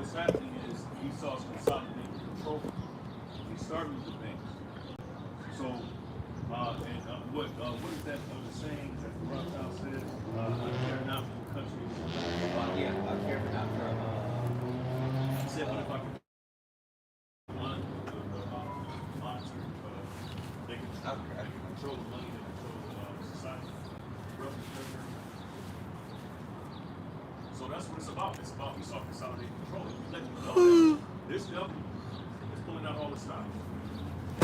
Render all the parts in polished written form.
what's happening is Esau's consolidating control. He started with the banks. So, what is that saying that the Rothschild says? I care not for the country. Yeah, I care not for. He said, what if I could monitor, they can control the money, they control society. So that's what it's about. It's about Esau consolidating control. He's letting you know that this government is pulling out all the stops.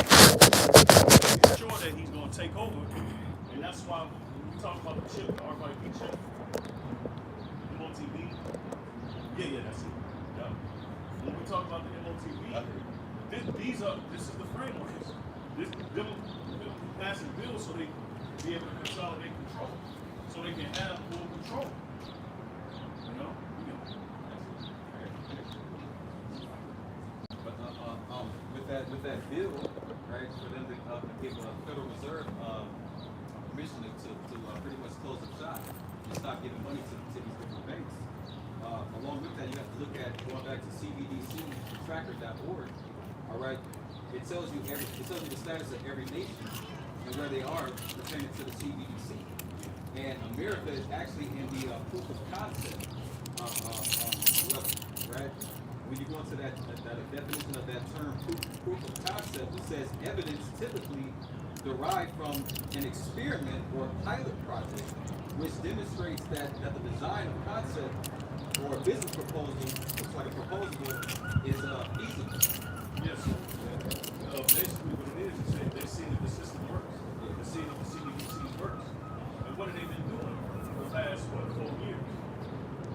He's sure that he's going to take over, and that's why when we talk about the chip, the RFID chip, MOTV. Yeah, that's it. Yeah. When we talk about the MOTV, this is the framework. Them passing bills so they can be able to consolidate control, so they can have full control. You know. But with that bill, right, for them to give a Federal Reserve permission to pretty much close the shop and stop giving money to these different banks. Along with that, you have to look at going back to CBDCtracker.org. All right, it tells you the status of every nation and where they are pertaining to the CBDC. And America is actually in the proof of concept level, right? When you go into that definition of that term, proof of concept, it says evidence typically derived from an experiment or pilot project, which demonstrates that the design of concept or a business proposal, looks like a proposal, is feasible. Yes. Basically, what it is they see that the system works. They see that the CBDC works. And what have they been doing for the past 4 years?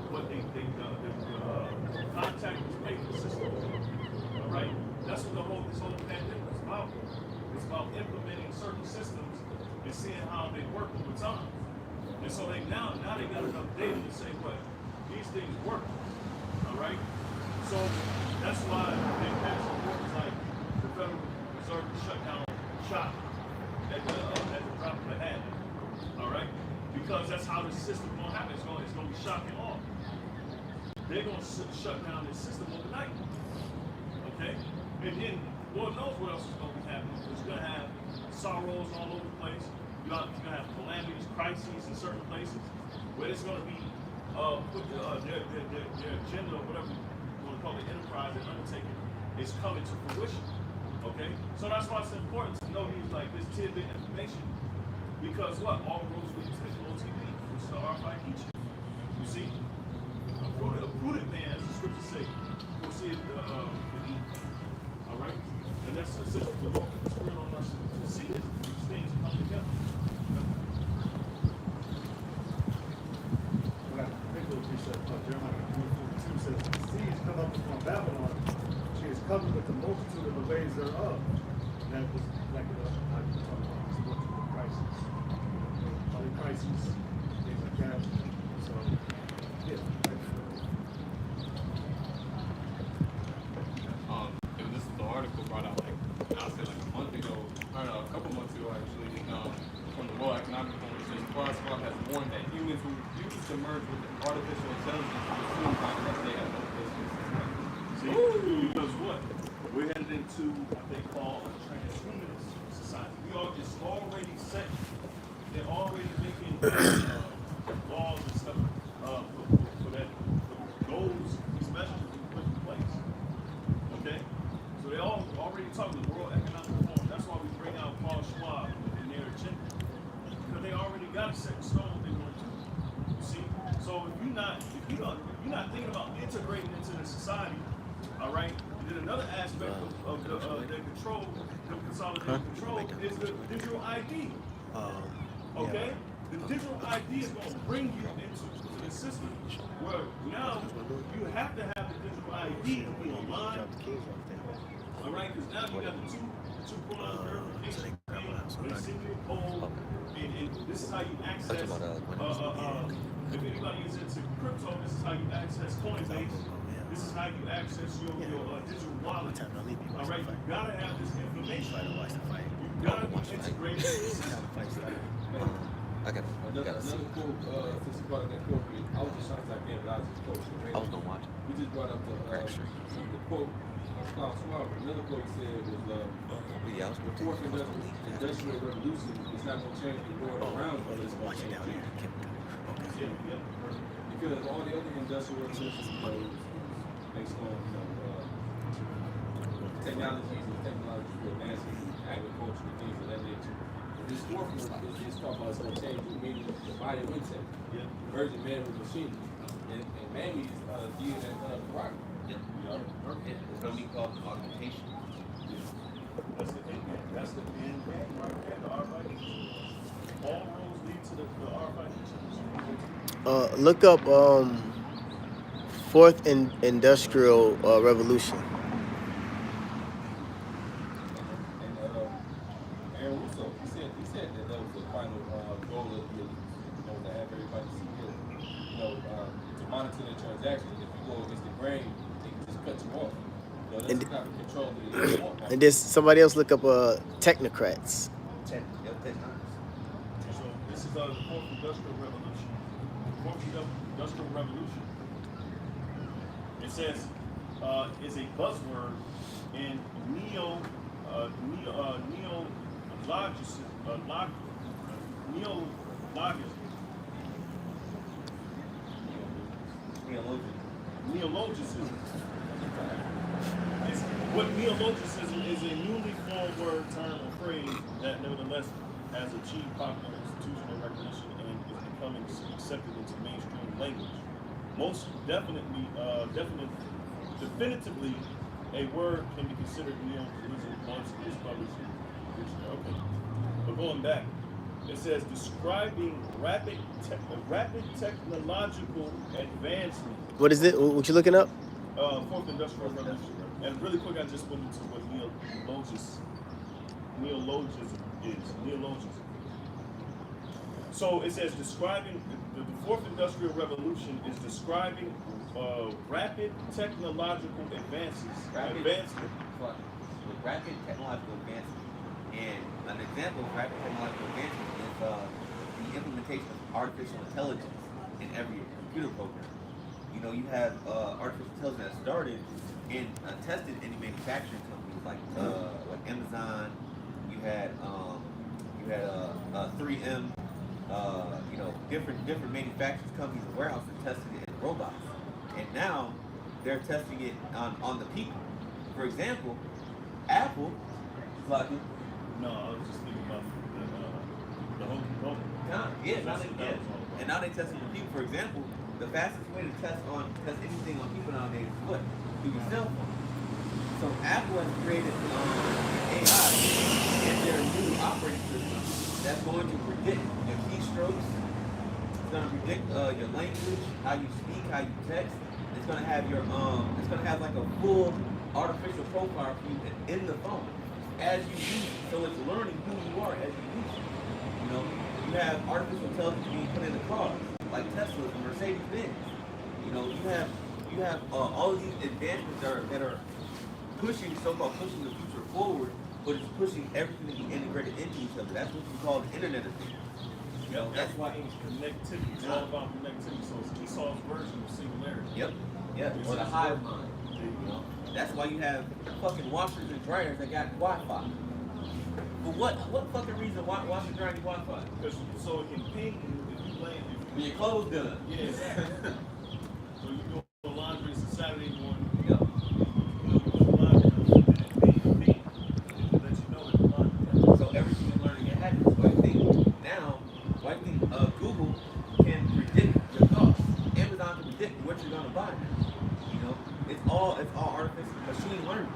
What the contact was made with the system. All right? That's what this whole pandemic is about. It's about implementing certain systems and seeing how they work over time. And so now they got enough data to say what these things work. All right? So that's why they pass reports like the Federal Reserve shut down shop at the drop of a hat. All right? Because that's how the system going to happen. It's going to be shocking off. They're going to shut down this system overnight. Okay? And then, Lord knows what else is going to be happening. Because you're going to have sorrows all over the place. You're going to have calamities, crises in certain places where it's going to be their agenda or whatever you want to call it, enterprise and undertaking is coming to fruition. Okay? So that's why it's important to know these like this tidbit information. Because what? All roads lead to MOTV, which is the RFID chip. You see? A prudent man, as the scriptures say, will see it eat. All right? And that's essentially the Lord is putting on us to see this, these things come together. Well, I think what we said, Jeremiah 42 says, the seas come up from Babylon. She is covered with the multitude of the ways thereof. And that was like how you talk about this multiple crises. Other crises, things like that. So, yeah. This is the article brought out I'll say a month ago, or a couple months ago actually, from the World Economic Forum. It says Klaus Schwab has warned that humans who refuse to merge with artificial intelligence will soon find that they have no business. See, because what? We're headed into what they call a transhumanist society. It's already set. They're already making laws and stuff for that, for goals, these measures to be put in place. Okay? So they all already talking the World Economic Forum. That's why we bring out Paul Schwab and their agenda. Because they already got set in stone what they want to do. You see? So if you're not thinking about integrating into the society, all right, then another aspect of the control, the consolidated control, is the digital ID. Okay? The digital ID is going to bring you into the system where now you have to have the digital ID to be online. All right? Because now you got the two-point verification. They send you a code, and this is how you access. If anybody is into crypto, this is how you access Coinbase. This is how you access your digital wallet. All right, you gotta have this information. You gotta be integrated in the system. I got Another cool, since you brought up that corporate, I was just trying to type in, but I was just coaching. I was gonna watch it. We just brought up the quote of Klaus Schwab. Another quote he said was, Yeah, I was the fourth industrial revolution is not going to change the world around us, it's going to change you. Because all the other industrial revolutions was based on technologies and technological advances in agriculture and things of that nature. This fourth one is talking about it's going to change you, meaning the body of insect. Merging man with machine. And man is viewed as rock. It's going to be called augmentation. That's the end game. That's the end game right there. The Arvite. All roads lead to the Arvite. Look up Fourth Industrial Revolution. And Aaron Russo, he said that was the final goal of the elite, to have everybody see it, to monitor their transactions. And if you go against the grain, they can just cut you off. That's the kind of control that they want. And then somebody else look up technocrats. So this is the fourth industrial revolution. Fourth industrial revolution. It says is a buzzword in neologism. What neologism is a newly formed word, term, or phrase that nevertheless has achieved popular institutional recognition and is becoming accepted into mainstream language. Most definitively, a word can be considered neologism once it is published. Okay. But going back, it says describing rapid technological advancement. What is it? What you looking up? Fourth industrial revolution. And really quick, I just went into what neologism is. Neologism. So it says describing the fourth industrial revolution is describing rapid technological advances. Rapid technological advancement. And an example of rapid technological advancement is the implementation of artificial intelligence in every computer program. You have artificial intelligence that started and tested in manufacturing companies like Amazon. You had 3M. Different manufacturing companies and warehouses tested it in robots, and now they're testing it on the people. For example, Apple, No, I was just thinking about the whole and now they testing the people. For example, the fastest way to test anything on people nowadays is what? Through your cell phone. So Apple has created AI in their new operating system that's going to predict your keystrokes. It's going to predict your language, how you speak, how you text. It's going to have your it's going to have like a full artificial profile for you in the phone as you use it. So it's learning who you are as you use it. You have artificial intelligence being put in the cars, like Tesla and Mercedes-Benz. You have all of these advancements that are pushing the future forward, but it's pushing everything to be integrated into each other. That's what you call the Internet of Things. That's why it's connectivity. It's all about connectivity. So it's Esau's version of singularity. Yep. Or the hive mind. That's why you have fucking washers and dryers that got Wi-Fi. But what fucking reason washers and dryers need Wi-Fi? Because so it can ping if you play When your clothes done. Yeah, exactly. So you do laundry, it's a Saturday morning. Yep. So everything is learning your habits. So I think Google can predict your thoughts. Amazon can predict what you're gonna buy now. It's all artificial machine learning.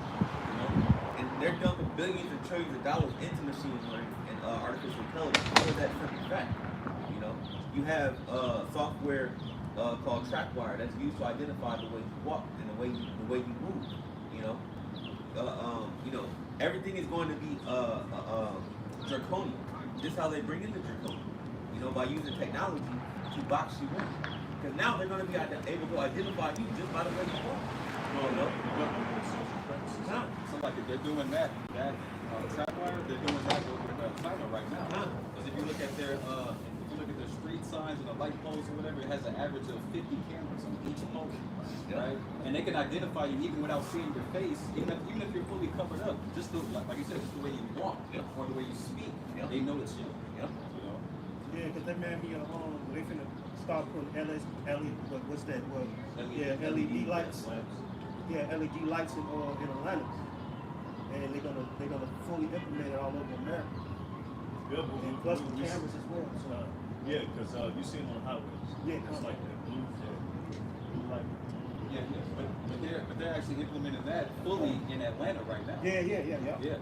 And they're dumping billions and trillions of dollars into machine learning and artificial intelligence. How is that simple fact? You have software called TrackWire that's used to identify the way you walk and the way you move. Everything is going to be draconian. This is how they bring in the draconian. By using technology to box you in. Because now they're going to be able to identify you just by the way you walk. So like if they're doing that TrackWire, they're doing that with China right now. Because if you look at their streets signs and the light poles or whatever, it has an average of 50 cameras on each pole, right? And they can identify you even without seeing your face, even if you're fully covered up. Just like you said, just the way you walk or the way you speak, they know it's you. You know? Yeah, because that man be they finna start putting what's that? Well, LED lights. Yeah, LED lights in Atlanta, and they're gonna fully implement it all over America. Yeah, but And plus the cameras as well. So yeah, because you see them on the highways. Yeah, It's like that blue light. Yeah, but they're actually implementing that fully in Atlanta right now. yeah.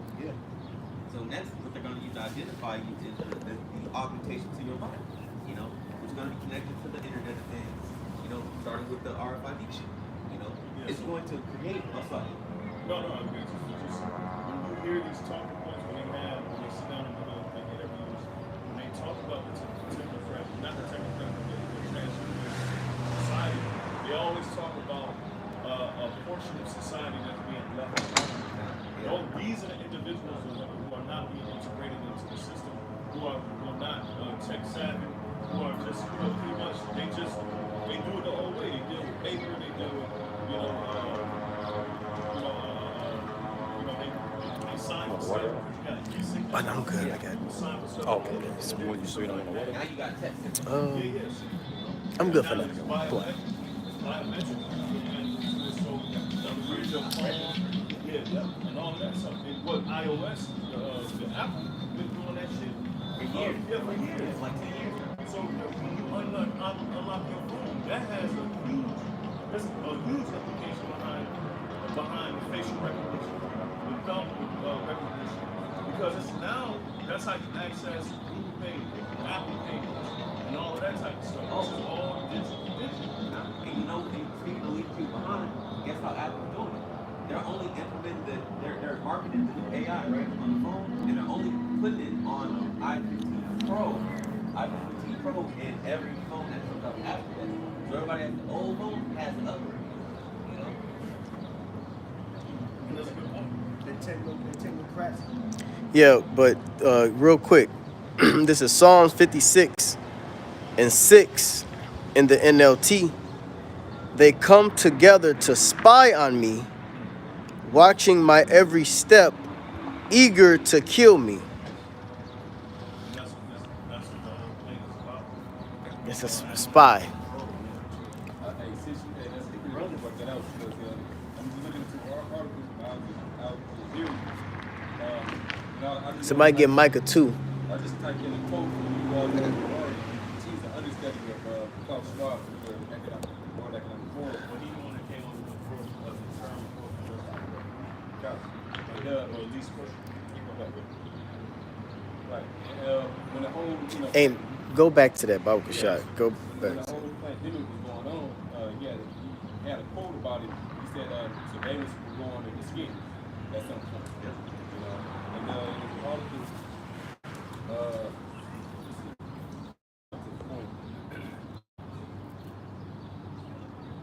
So next, what they're going to use to identify you is the augmentation to your body. You know, which is going to be connected to the Internet of Things. You know, starting with the RFID chip. You know, it's going to create a something. No, I mean, just when you hear these talking points, when they sit down and do the interviews, when they talk about the technocrat, not the technocrat, but the transhuman society, they always talk about a portion of society that's being left behind. These are the individuals who are not being integrated into the system, who are not tech savvy, who are just, pretty much, they do it the old way. They deal with paper, they deal with, they sign for stuff. Oh, no, I'm good. I got it. Okay, so okay. Now you got text. I'm good for now. Cool. And all of that stuff. And what iOS, the Apple, been doing that shit For years. For years. Like 10 years. So when you unlock your phone, that has a huge application behind facial recognition, with thumb recognition, because it's now that's how you access Google Pay, Apple Pay, and all of that type of stuff. This is all digital. And you know, and speaking of leaving people behind, guess how Apple's doing it? They're only implementing they're marketing the new AI right on the phone, and they're only putting it on iPhone Pro in every phone that comes out after that. So everybody has the old phone has an upgrade. You know? And that's a good point. The technocrats. Yeah, but real quick, this is Psalms 56 and 6 in the NLT. They come together to spy on me, watching my every step, eager to kill me. And that's what the thing is about. It's a spy. Hey, since you that's pretty relevant about that out because I'm just looking into our articles and I was hearing. Somebody get Micah 2. I just typed in a quote from you all that teach the understanding of Klaus Schwab from the World Economic Forum. When he the one that came up with the term Or at least first. Right. When the whole, And go back to that Bible shot. Go when back the to whole pandemic was going on, he had a quote about it. He said surveillance was going to the skin at some point. You know, and in the article,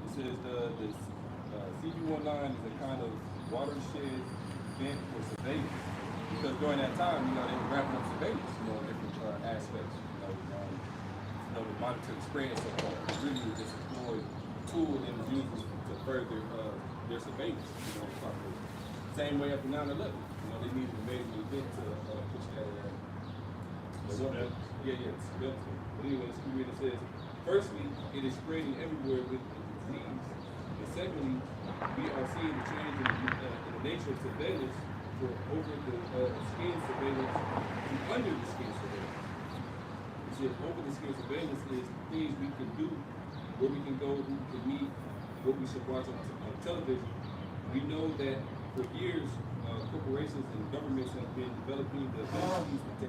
it says the CB19 is a kind of watershed event for surveillance because during that time, they were wrapping up surveillance, different aspects, to monitor the spread so far. Really was just employed tool and used to further their surveillance. Same way after 9/11. They needed a major event to push that. Surveillance. But anyway, it says, firstly, it is spreading everywhere with disease. And secondly, we are seeing the change in the nature of surveillance for over the skin surveillance to under the skin surveillance. It says over the skin surveillance is things we can do, where we can go, who we can meet, what we should watch on television. We know that for years, corporations and governments have been developing the abilities and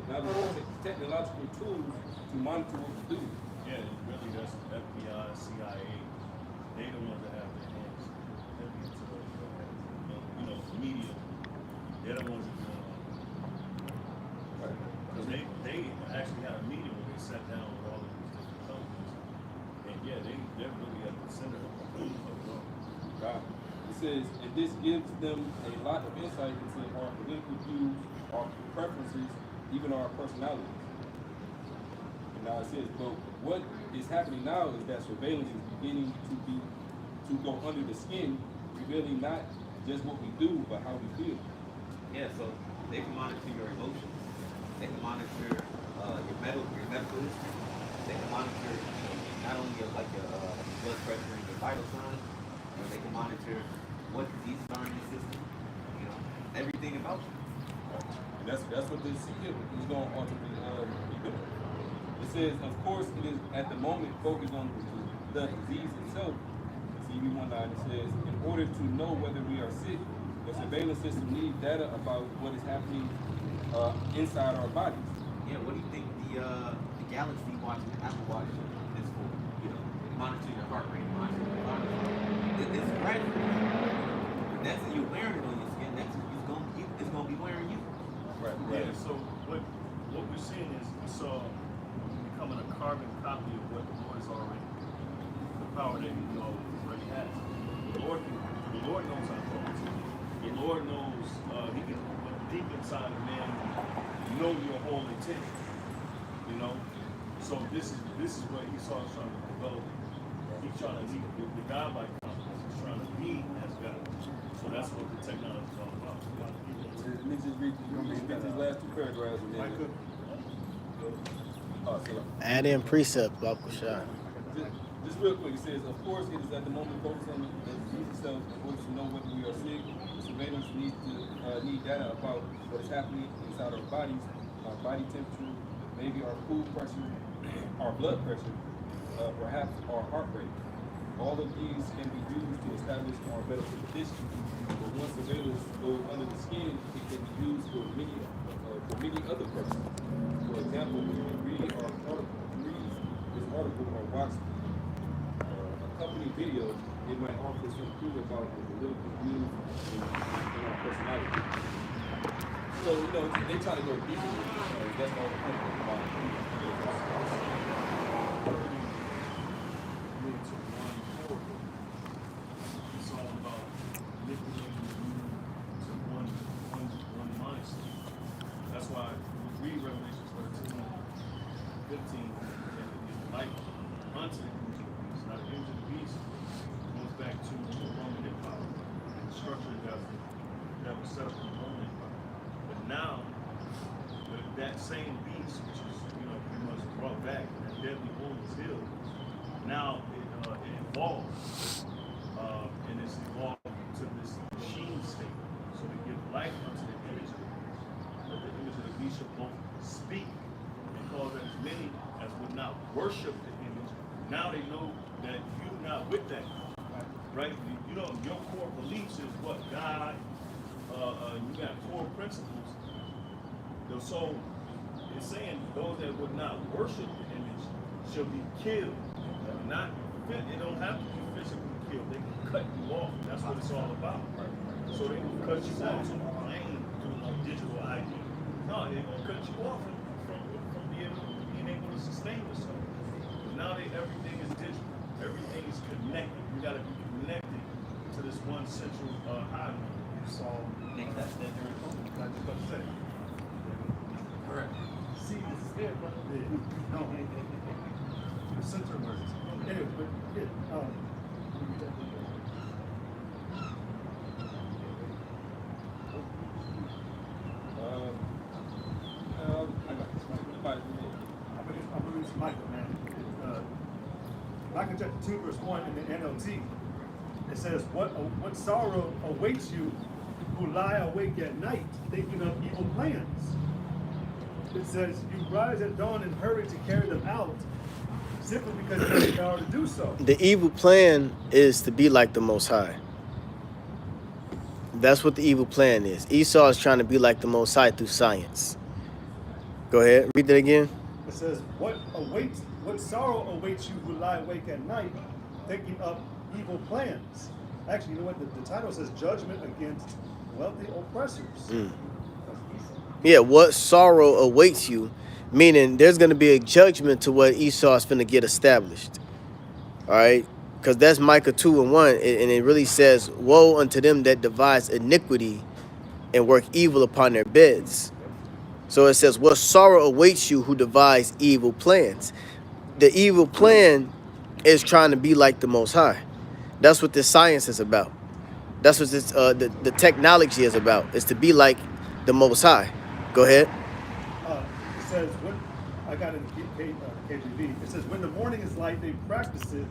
technological tools to monitor what we do. Yeah, really, that's FBI, CIA. They the ones that have their hands heavy into the media. They're the ones that do it. Because they actually had a meeting where they sat down with all of these different companies. And yeah, they're really at the center of it all. God. It says, and this gives them a lot of insight into our political views, our preferences, even our personalities. And now it says, but what is happening now is that surveillance is beginning to go under the skin, revealing not just what we do, but how we feel. Yeah, so they can monitor your emotions. They can monitor your medical history. They can monitor, not only your blood pressure and your vital signs, but they can monitor what diseases are in your system. Everything about you. And that's what this is going to ultimately be doing. It says, of course, it is at the moment focused on the disease itself. CV19, it says, in order to know whether we are sick, the surveillance system needs data about what is happening inside our bodies. Yeah, what do you think the Galaxy Watch and Apple Watch is for? Monitor your heart rate, monitor your blood pressure. It's right. That's it. You're wearing it on your skin. It's gonna be wearing you. Right. Yeah, so what we're seeing is becoming a carbon copy of what the Lord is already, the power that He already has. The Lord knows our thoughts. The Lord knows He can look deep inside a man, know your whole intent. So this is what Esau's trying to develop. He's trying to be the God-like complex. He's trying to be as God. So that's what the technology is all about. Let me just read these last two paragraphs and then. Add in precept, Uncle Shah. Just real quick, it says, of course, it is at the moment focused on the disease itself in order to know whether we are sick. Surveillance need data about what is happening inside our bodies, our body temperature, maybe our food pressure, our blood pressure, perhaps our heart rate. All of these can be used to establish our medical condition. But once surveillance goes under the skin, it can be used for many other purposes. For example, when you read this article or watch a company video, it might offer some clue about the political views and our personality. So, they try to go deeper. That's all the point about it. It's all about manipulating you to one mindset. That's why we read Revelation 13:15, and the light unto the image of the beast, not the image of the beast, goes back to the Roman Empire and the structure that was set up in the Roman Empire. But now, with that same beast, which is pretty much brought back, that deadly wound is healed. Now it evolves, and it's evolved to this machine state. So they give life unto the image of the beast. But the image of the beast shall both speak and cause as many as would not worship the image. Now they know that you're not with that, right? Your core beliefs is what God. You got core principles. So it's saying those that would not worship the image shall be killed. It don't have to be physically killed. They can cut you off. That's what it's all about. So they will cut you off from playing through a digital ID. No, they're gonna cut you off from being able to sustain yourself. Now everything is digital. Everything is connected. You gotta be connected to this one central highway. So That's the third point. I just about to say. Correct. See, this is it, brother. No, the center words. Anyway, but yeah, I believe it's Michael, man. Micah chapter 2, verse 1 in the NLT. It says, what sorrow awaits you who lie awake at night, thinking of evil plans. It says, you rise at dawn and hurry to carry them out, simply because you have the power to do so. The evil plan is to be like the Most High. That's what the evil plan is. Esau is trying to be like the Most High through science. Go ahead, read that again. It says, what sorrow awaits you who lie awake at night, thinking of evil plans. Actually, you know what? The title says judgment against wealthy oppressors. Yeah, what sorrow awaits you, meaning there's going to be a judgment to what Esau is going to get established. All right? Because that's Micah 2:1, and it really says, woe unto them that devise iniquity and work evil upon their beds. So it says, what sorrow awaits you who devise evil plans. the evil plan is trying to be like the Most High. That's what this science is about. That's what this the technology is about. Is to be like the Most High. Go ahead. It says, when I got it in KJV, it says, when the morning is light, they practice it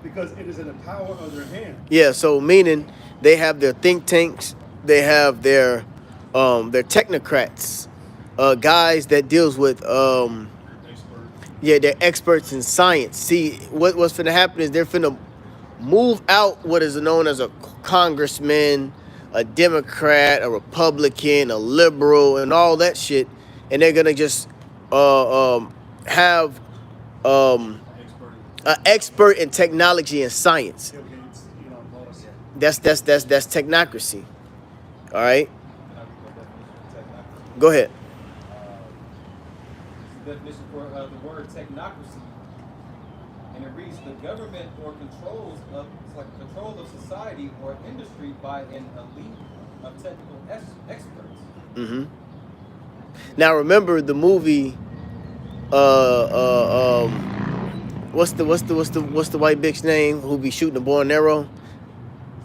because it is in the power of their hand. Yeah. So meaning they have their think tanks. They have their technocrats, guys that deals with yeah, they're experts in science. See, what's finna happen is they're finna move out what is known as a congressman, a Democrat, a Republican, a liberal, and all that shit, and they're gonna just have an expert in technology and science. Bill Gates, Elon Musk. That's technocracy. All right, go ahead. Definition for the word technocracy, and it reads: the government or control of society or industry by an elite of technical experts. Mm-hmm. Now remember the movie. What's the white bitch name who be shooting the bow and arrow?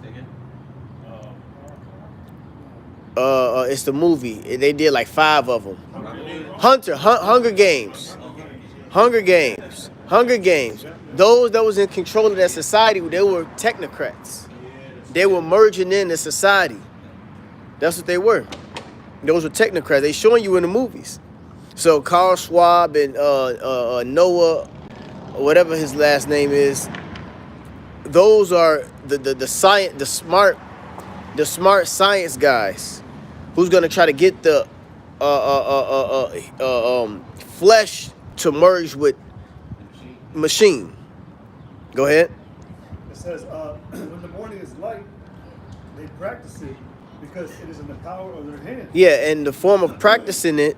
Say again? It's the movie. They did like 5 of them. Hunger Games. Hunger Games. Those that was in control of that society, they were technocrats. They were merging into society. That's what they were. Those were technocrats. They showing you in the movies. So Carl Schwab and Noah, whatever his last name is, those are the smart science guys who's gonna try to get the flesh to merge with machine. Go ahead. It says, when the morning is light, they practice it because it is in the power of their hand. Yeah, and the form of practicing it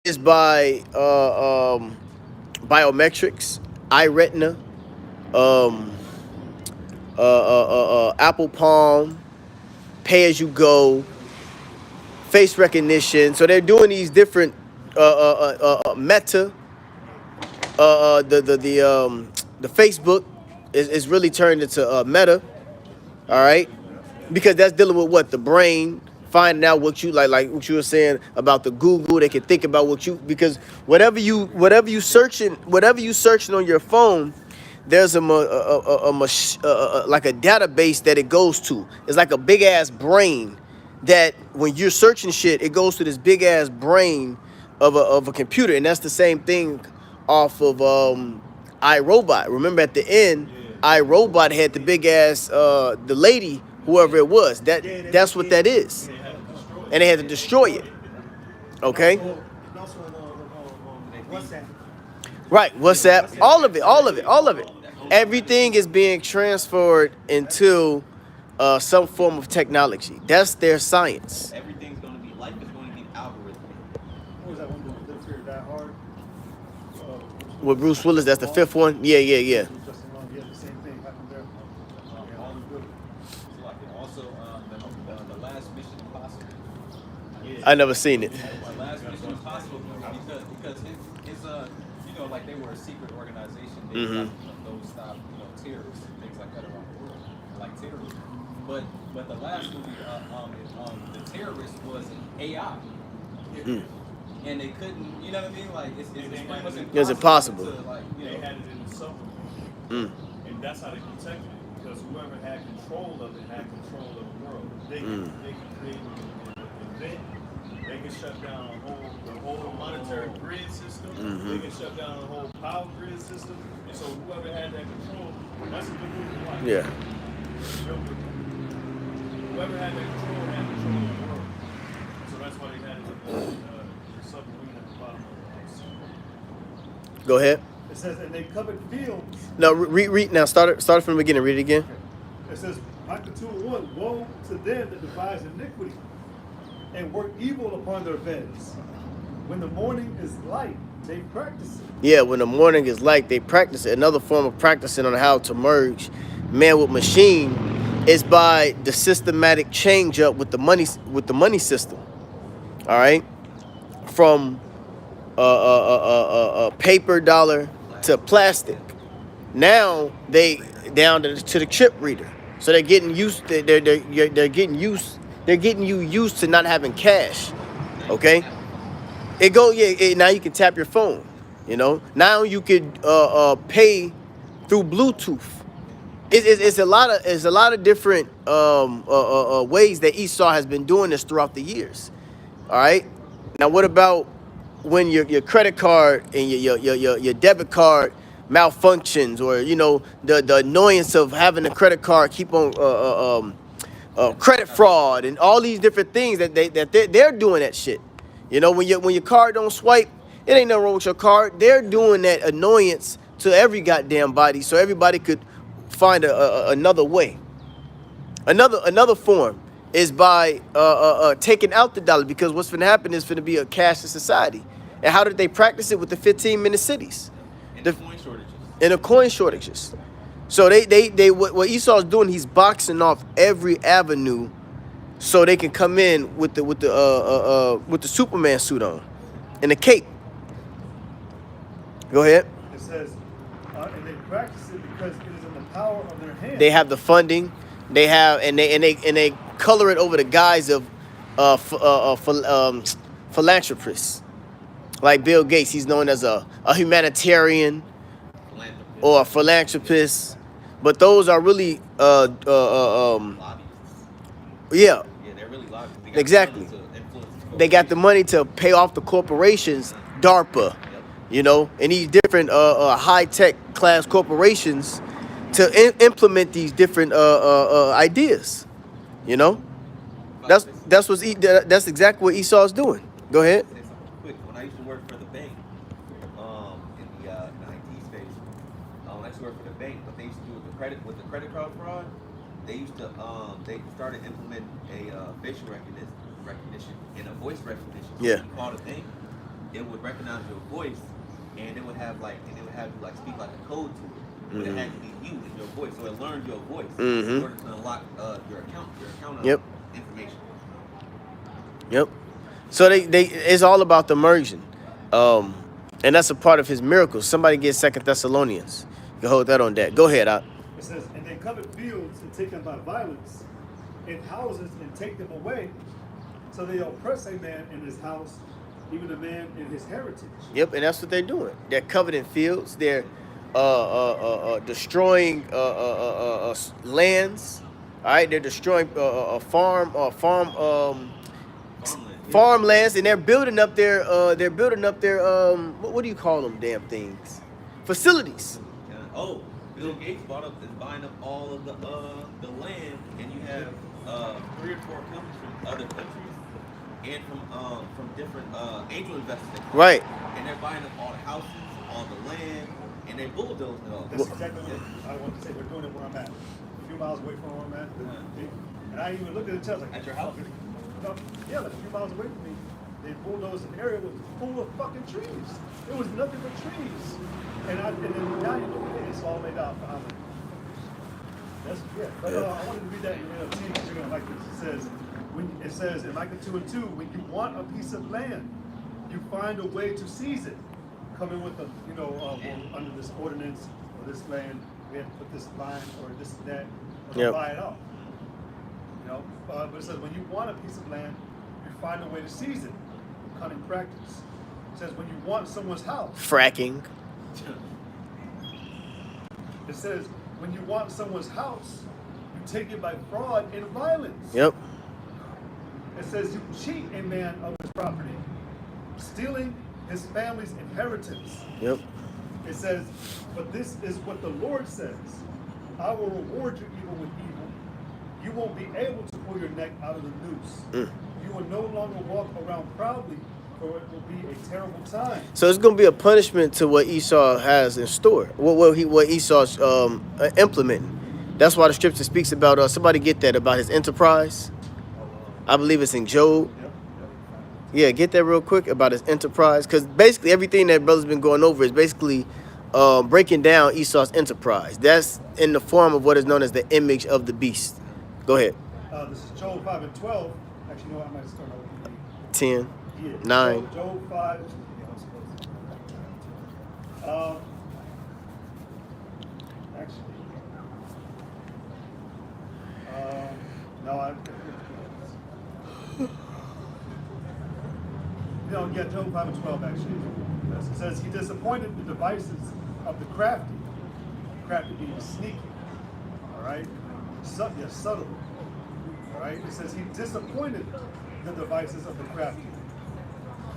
is by biometrics, iRetina, Apple Palm, pay as you go, face recognition. So they're doing these different Meta. The Facebook is really turned into Meta. All right, because that's dealing with what the brain. Finding out what you like what you were saying about the Google, they can think about what you, because whatever you searching on your phone, there's like a database that it goes to. It's like a big ass brain that when you're searching shit, it goes to this big ass brain of a computer, and that's the same thing off of iRobot. Remember at the end, iRobot had the big ass the lady, whoever it was. That's what that is. And they had to destroy it. Okay? WhatsApp. Right, WhatsApp, all of it. Everything is being transferred into some form of technology. That's their science. Everything's going to be, life is going to be algorithmic. What was that one that Live Free or Die Hard? With Bruce Willis, that's the 5th one? Yeah. Yeah, the same thing happened there. All is good. So like, and also the last Mission Impossible. I never seen it. The last Mission Impossible movie because it's like they were a secret organization. They those stop terrorists and things like that around the world, like terrorism. But the last movie, the terrorist was an AI. And they couldn't, you know what I mean? Like it's pretty much impossible. It was impossible. To, like, They had it in the supplement. And that's how they protected it. Because whoever had control of it had control of the world. They can create an event. They can shut down the whole monetary grid system. They can shut down the whole power grid system. And so whoever had that control, that's a good movie to watch. Yeah. Real good movie. Whoever had that control had control of the world. So that's why they had it in the submarine at the bottom of the sea. Go ahead. It says, and they covered fields. No, read now. Start it from the beginning. Read it again. It says, Micah 2:1, woe to them that devise iniquity and work evil upon their beds. When the morning is light, they practice it. Yeah, when the morning is light, they practice it. Another form of practicing on how to merge man with machine is by the systematic change up with the money system. All right, from paper dollar to plastic. Now they down to the chip reader. So they're getting used. They're getting used. They're getting you used to not having cash. Okay. It go now you can tap your phone. You know. Now you could pay through Bluetooth. It's a lot of different ways that Esau has been doing this throughout the years. All right. Now what about when your credit card and your debit card malfunctions, or you know the annoyance of having a credit card keep on credit fraud and all these different things that they're doing that shit. You know, when your card don't swipe, it ain't nothing wrong with your card. They're doing that annoyance to every goddamn body, so everybody could find another way. Another form is by taking out the dollar, because what's going to happen is going to be a cashless society. And how did they practice it? With the 15-minute cities, And the coin shortages. and the coin shortages. So they what Esau's doing, he's boxing off every avenue, so they can come in with the Superman suit on, and the cape. Go ahead. It says, and they practice it because it is in the power of their hand. They have the funding. They have and they color it over the guise of philanthropists, like Bill Gates. He's known as a humanitarian or a philanthropist, but those are really Lobbyists. yeah. Yeah, they're really lobbyists. They got Exactly. money to influence They got the money to pay off the corporations, DARPA, you know, and these different high-tech class corporations to implement these different ideas, you know. That's exactly what Esau's doing. Go ahead. Say something quick. When I used to work for the bank, in the IT space, I used to work for the bank, what they used to do with the credit card fraud, they used to they started implementing a facial recognition and a voice recognition. So Yeah. when you call the thing, it would recognize your voice, and it would have you like speak like a code to it. But it had to be you and your voice, so it learned your voice in order to unlock your account Yep. information. Yep. So they it's all about the merging, and that's a part of his miracles. Somebody get 2 Thessalonians. You can hold that on that. Go ahead, Out. It says, and they covet fields and take them by violence, and houses and take them away. So they oppress a man in his house, even a man in his heritage. Yep, and that's what they're doing. They're coveting fields. They're destroying lands. All right, they're destroying farmlands, and they're building up their what do you call them damn things? Facilities. Bill Gates is buying up all of the land, and you have 3 or 4 companies from other countries and from different angel investors. Right. And they're buying up all the houses, all the land, and they bulldoze it all. That's exactly what I want to say. They're doing it where I'm at. A few miles away from where I'm at. And I even looked at the test like, At your house? No, yeah, like a few miles away from me. They bulldozed an area that was full of fucking trees. There was nothing but trees. And then now you look at it, it's all laid out behind me. That's good. But I wanted to read that in the NLT because you're gonna like this. It says in Micah 2:2, when you want a piece of land, you find a way to seize it. Come in with under this ordinance or this land, we have to put this line or this and that, or Yep. buy it off. You know, but it says when you want a piece of land, you find a way to seize it. Cunning practice. It says when you want someone's house. Fracking. It says when you want someone's house, you take it by fraud and violence. Yep. It says you cheat a man of his property, stealing his family's inheritance. Yep. It says, but this is what the Lord says. I will reward you evil with evil. You won't be able to pull your neck out of the noose. You will no longer walk around proudly, for it will be a terrible time. So it's going to be a punishment to what Esau has in store. What Esau's implementing. That's why the scripture speaks about somebody get that about his enterprise. I believe it's in Job. Yeah, get that real quick about his enterprise, because basically everything that brother's been going over is basically breaking down Esau's enterprise. That's in the form of what is known as the image of the beast. Go ahead. This is Job 5:12. Actually, no, I might start over. 10. Yeah. 9. Job 5. Actually, no, yeah, Job 5 and 12 actually. Yes, it says he disappointed the devices of the crafty. Crafty being sneaky. All right, subtle. All right, it says he disappointed the devices of the crafty,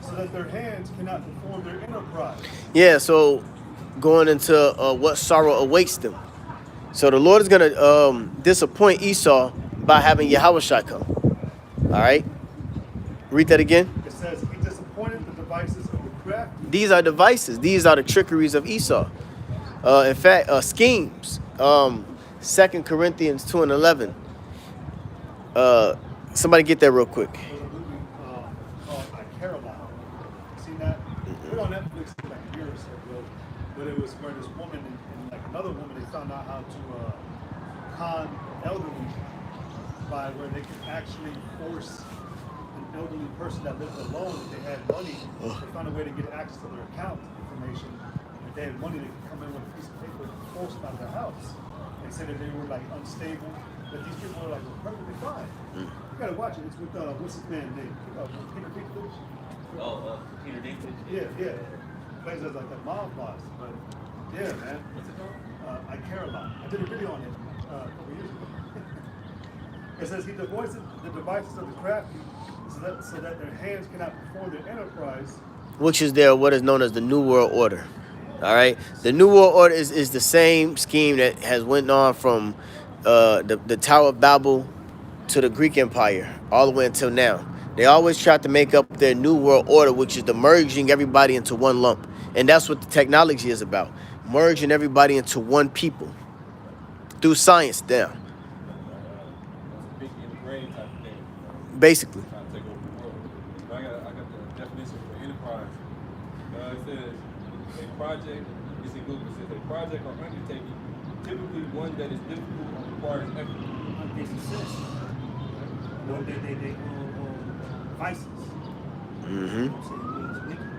so that their hands cannot perform their enterprise. Yeah, so going into what sorrow awaits them. So the Lord is going to disappoint Esau by having Yahushua come. All right? Read that again. It says he disappointed the devices of the crafty. These are devices. These are the trickeries of Esau. In fact, schemes. 2 Corinthians 2 and 11. Somebody get that real quick. There's a movie called I Care a Lot. Seen that? It was on Netflix like a year or so ago. But it was where this woman and like another woman, they found out how to con elderly by where they could actually force an elderly person that lived alone, if they had money, they found a way to get access to their account information. If they had money, they could come in with a piece of paper and force them out of their house. They said that they were like unstable, but these people were like perfectly fine. You gotta watch it. It's with what's his man's name? Peter Dinklage. Peter Dinklage. Yeah. Plays as like a mob boss, but yeah, man. What's it called? I Care a Lot. I did a video on it a couple years ago. It says he devoices the devices of the crafty, so that their hands cannot perform their enterprise. Which is what is known as the New World Order. All right? The New World Order is the same scheme that has went on from the Tower of Babel to the Greek Empire all the way until now. They always try to make up their New World Order, which is the merging everybody into one lump. And that's what the technology is about. Merging everybody into one people through science down. Big in the brain type of thing. Basically. Trying to take over the world. But I got the definition for enterprise. It says a project, it's in Google, it says a project or undertaking, typically one that is difficult or requires effort. They success. Or they vices. Mm-hmm. You know what I'm saying? It means wicked.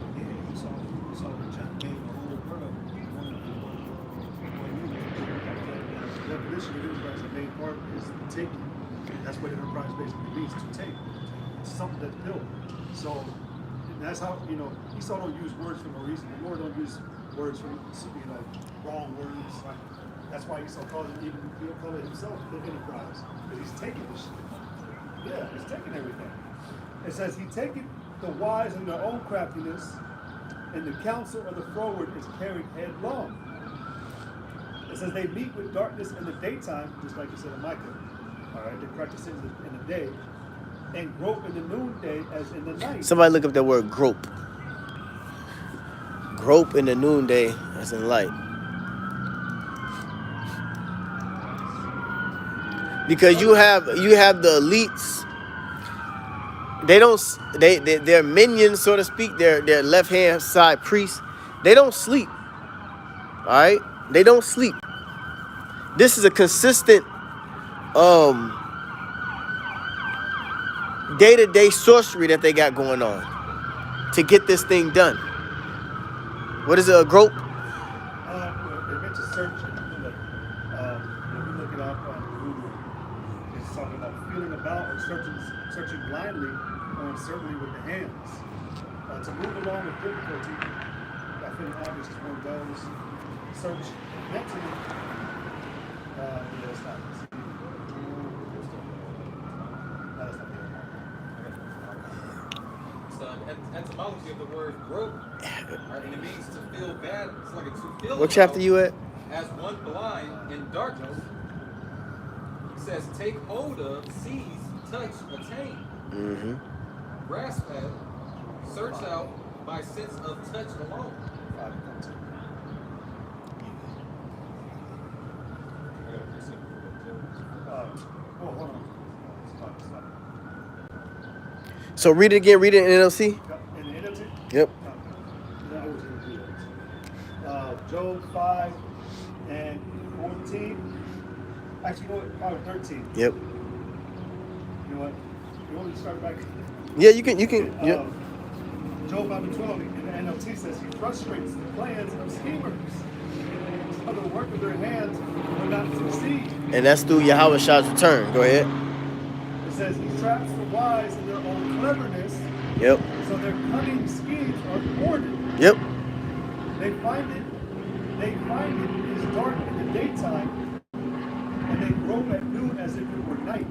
So yeah, Esau trying to gain the whole world. The definition of enterprise, the main part is taking. That's what enterprise basically means, to take. It's something that's built. So that's how, Esau don't use words for no reason. The Lord don't use words for, wrong words. That's why Esau calls it, he'll call it himself the enterprise. Because he's taking this shit. Yeah, he's taking everything. It says he taketh the wise in their own craftiness, and the counsel of the froward is carried headlong. It says they meet with darkness in the daytime, just like it said in Micah. All right, they practice it in the day, and grope in the noonday as in the night. Somebody look up that word grope. Grope in the noonday as in light. Because you have the elites. They're minions, so to speak. They're left hand side priests. They don't sleep. All right, they don't sleep. This is a consistent day-to-day sorcery that they got going on to get this thing done. What is it? A grope? They mentioned search. If you look it up on Google, it's talking about feeling about or searching blindly or uncertainly with the hands. To move along with difficulty, I think obvious is one of those. Search mentally. It's not. That's not The etymology of the word grope, right, and it means to feel bad. It's like to feel. What chapter you at? As one blind in darkness. It says, take hold of, seize, touch, attain, Mm-hmm. grasp at, search out by sense of touch alone. Hold on. Stop. So read it again. Read it in NLT. In the NLT? Yep. I was going to do that. Job 5 and 14. Actually, you know what? 5 and 13. Yep. You know what? You want me to start back? Yeah, you can. Yep. Job 5:12 in the NLT says he frustrates the plans of schemers. So the work of their hands will not succeed. And that's through Yahweh Shah's return. Go ahead. It says he traps the wise in their own cleverness, Yep. so their cunning schemes are thwarted. Yep. They find it is dark in the daytime, and they grow at noon as if it were night.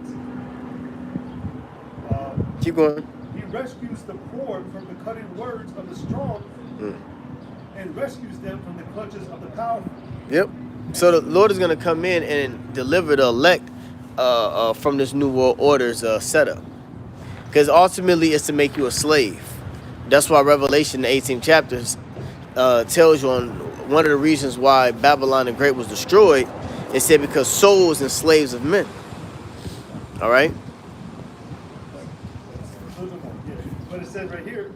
Keep going. He rescues the poor from the cutting words of the strong, and rescues them from the clutches of the powerful. Yep. So the Lord is going to come in and deliver the elect from this new world order's setup. Because ultimately it's to make you a slave. That's why Revelation, the 18th chapter, tells you on one of the reasons why Babylon the Great was destroyed. It said because souls and slaves of men. All right? But it says right here,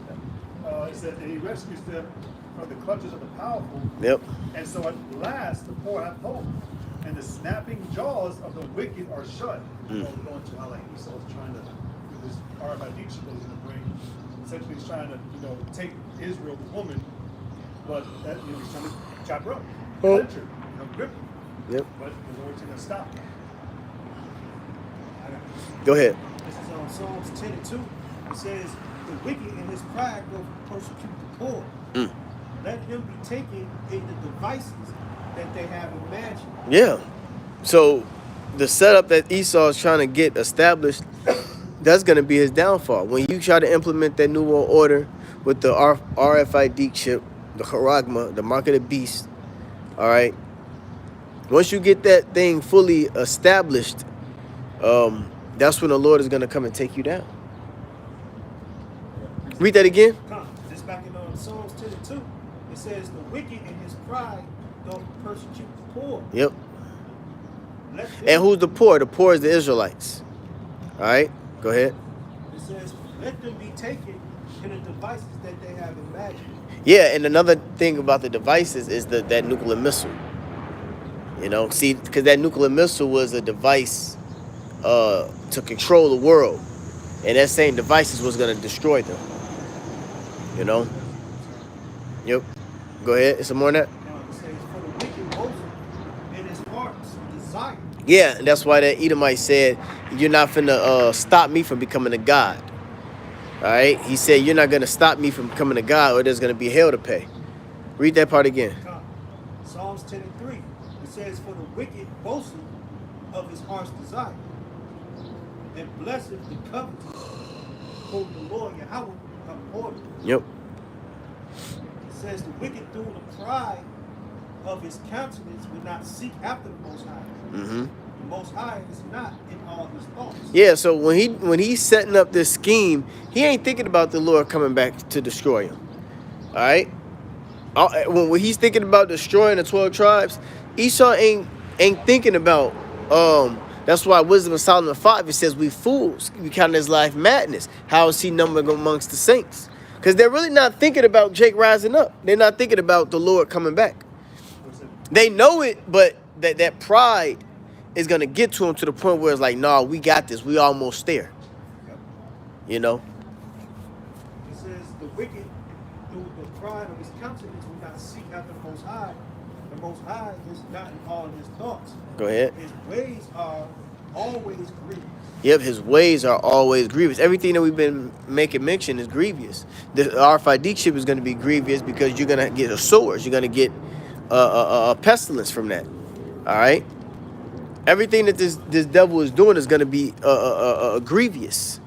it says that he rescues them from the clutches of the powerful. Yep. And so at last the poor have hope, and the snapping jaws of the wicked are shut. Going to how like Esau's trying to do this RFID chip that he's going to bring. Essentially, he's trying to take Israel, the woman, but that he's trying to chop her up, clench her, grip her. Yep. But the Lord's going to stop. Go ahead. This is on Psalms 10 and 2. It says, the wicked in his pride will persecute the poor. Let him be taken in the devices that they have imagined. Yeah. So the setup that Esau is trying to get established, that's going to be his downfall. When you try to implement that new world order with the RFID chip, the charagma, the mark of the beast, all right, once you get that thing fully established, that's when the Lord is going to come and take you down. Read that again. Come, this back in Psalms 10 and 2. It says, the wicked in his pride don't persecute the poor. Yep. Let them, And who's the poor? The poor is the Israelites. All right, go ahead. It says, let them be taken in the devices that they have imagined. Yeah, and another thing about the devices is that nuclear missile. See, because that nuclear missile was a device to control the world. And that same devices was going to destroy them. Yep. Go ahead. Some more on that? It says, for the wicked boast in his heart's desire. Yeah, and that's why that Edomite said, you're not finna stop me from becoming a god. All right? He said, you're not going to stop me from becoming a god or there's going to be hell to pay. Read that part again. Come. Psalms 10 and 3. It says, for the wicked boasteth of his heart's desire, and blesseth the covenant, whom the Lord Yahweh upholdeth. Yep. It says, the wicked through the pride of his countenance would not seek after the Most High. Mm-hmm. The Most High is not in all his thoughts. Yeah, so when he's setting up this scheme, he ain't thinking about the Lord coming back to destroy him. All right? When he's thinking about destroying the 12 tribes, Esau ain't thinking about that's why Wisdom of Solomon 5, it says we fools, we count his life madness. How is he numbered amongst the saints? Because they're really not thinking about Jake rising up. They're not thinking about the Lord coming back. They know it, but that pride is going to get to him to the point where it's like, nah, we got this. We almost there. It says, the wicked through the pride of his countenance will not seek after the Most High. The Most High is not in all his thoughts. Go ahead. His ways are always grievous. Yep, his ways are always grievous. Everything that we've been making mention is grievous. The RFID chip is going to be grievous because you're going to get a sores. You're going to get a pestilence from that. All right? Everything that this devil is doing is going to be grievous.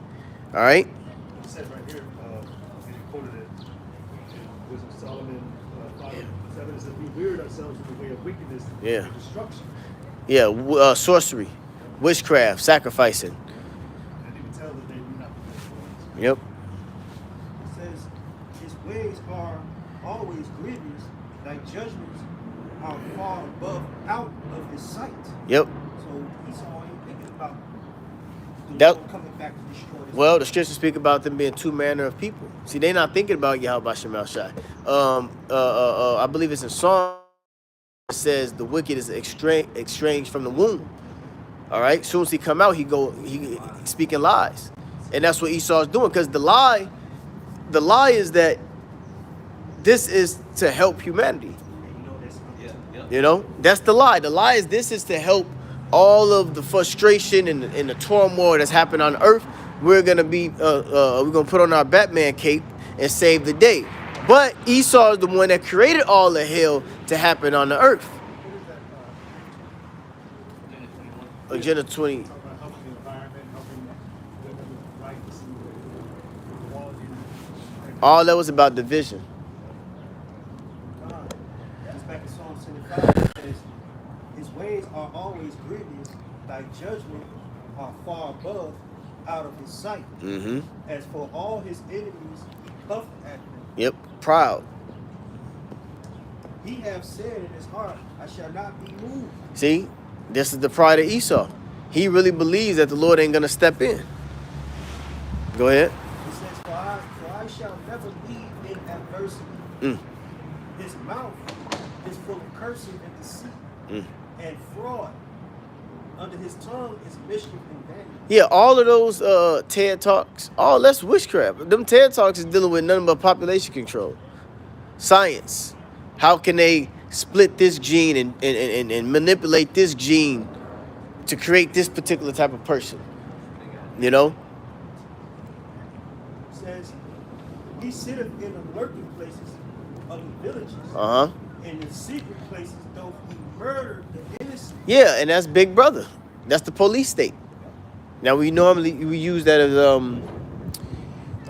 All right? It says right here, and he quoted it in Wisdom of Solomon 5:7. It says, we weird ourselves with the way of wickedness Yeah. and destruction. Yeah, sorcery, witchcraft, sacrificing. And you can tell that they do not possess. Yep. It says, his ways are always grievous, thy judgments are far above out of his sight. Yep. So Esau ain't thinking about the That- Lord coming back to destroy this. Well, the scriptures speak about them being two manner of people. See, they're not thinking about Yahweh Shem Shai. I believe it's in Psalm. It says the wicked is estranged from the womb. All right. Soon as he come out, he speaking lies, and that's what Esau's doing. Because the lie is that this is to help humanity. And you know that's Yeah, yeah. You know, that's the lie. The lie is this is to help all of the frustration and the turmoil that's happened on Earth. We're gonna be we're gonna put on our Batman cape and save the day. But Esau is the one that created all the hell to happen on the Earth. What is that? Agenda 20. Talk about helping the environment, helping women with rights and equality. All that was about division. God. That's back in Psalm 75. It says, his ways are always grievous, thy judgment are far above out of his sight. Mm-hmm. As for all his enemies, he puffed at them. Yep. Proud. He have said in his heart, I shall not be moved. See, this is the pride of Esau. He really believes that the Lord ain't gonna step in. Go ahead. He says, for I shall never leave in adversity. Mm. His mouth is full of cursing and deceit Mm. and fraud. Under his tongue is mischief and vanity. Yeah, all of those TED Talks, all that's witchcraft. Them TED Talks is dealing with nothing but population control. Science. How can they split this gene and manipulate this gene to create this particular type of person? You know? Says, he sitteth in the lurking places of the villages, Uh-huh. and in secret places though he murdered the innocent. Yeah, and that's Big Brother. That's the police state. Now we use that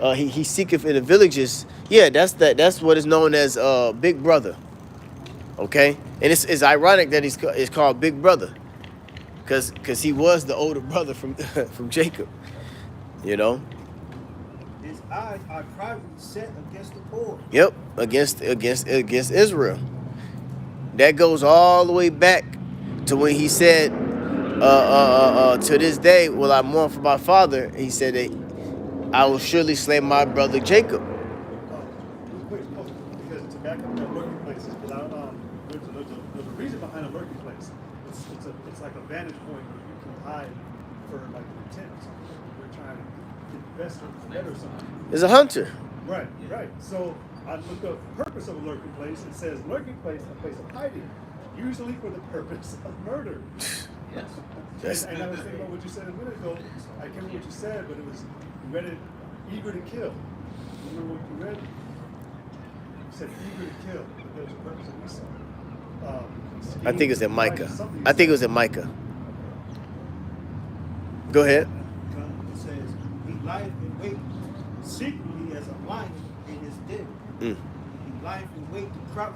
as he seeketh in the villages. Yeah, that's what is known as Big Brother. Okay? And it's ironic that it's called Big Brother. Cause he was the older brother from from Jacob. You know? His eyes are privately set against the poor. Yep, against Israel. That goes all the way back to when he said, to this day will I mourn for my father. He said that I will surely slay my brother Jacob. Real quick, because to back up that lurking places, because there's a reason behind a lurking place. It's like a vantage point where you can hide for like intent or something. We're trying to get the best or better or something. There's a hunter. Right, right. So I looked up the purpose of a lurking place. It says lurking place, a place of hiding, usually for the purpose of murder. Yes. And I was thinking about what you said a minute ago. I can't remember what you said, but it was you read it, eager to kill. Remember what you read? You said eager to kill, but there was a purpose of Esau. I think it was in Micah. Something you I think it was said. in Micah. Go ahead. It says, he lieth in wait secretly as a lion in his den. Mm. He lieth in wait to crouch.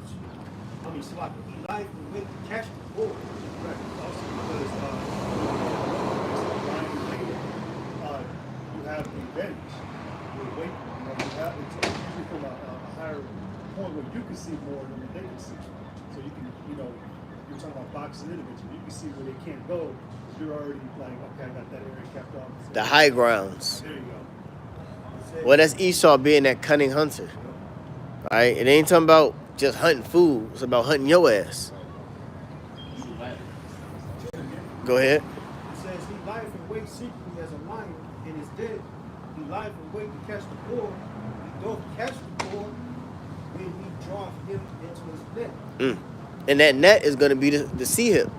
He lieth in wait to catch the bull. Right. Also because you have the advantage. You're waiting. You have it's usually from a higher point where you can see more than they can see. So you can, you're talking about boxing in division. You can see where they can't go. You're already like, okay, I got that area capped off. So The high grounds. there you go. It says, Well, that's Esau being that cunning hunter. All right? It ain't talking about just hunting food. It's about hunting your ass. Go ahead. It says, he lieth in wait secretly as a lion in his den. He lieth in wait to catch the bull. He doth catch the bull when he draweth him into his net. Mm. And that net is going to be the sea hip.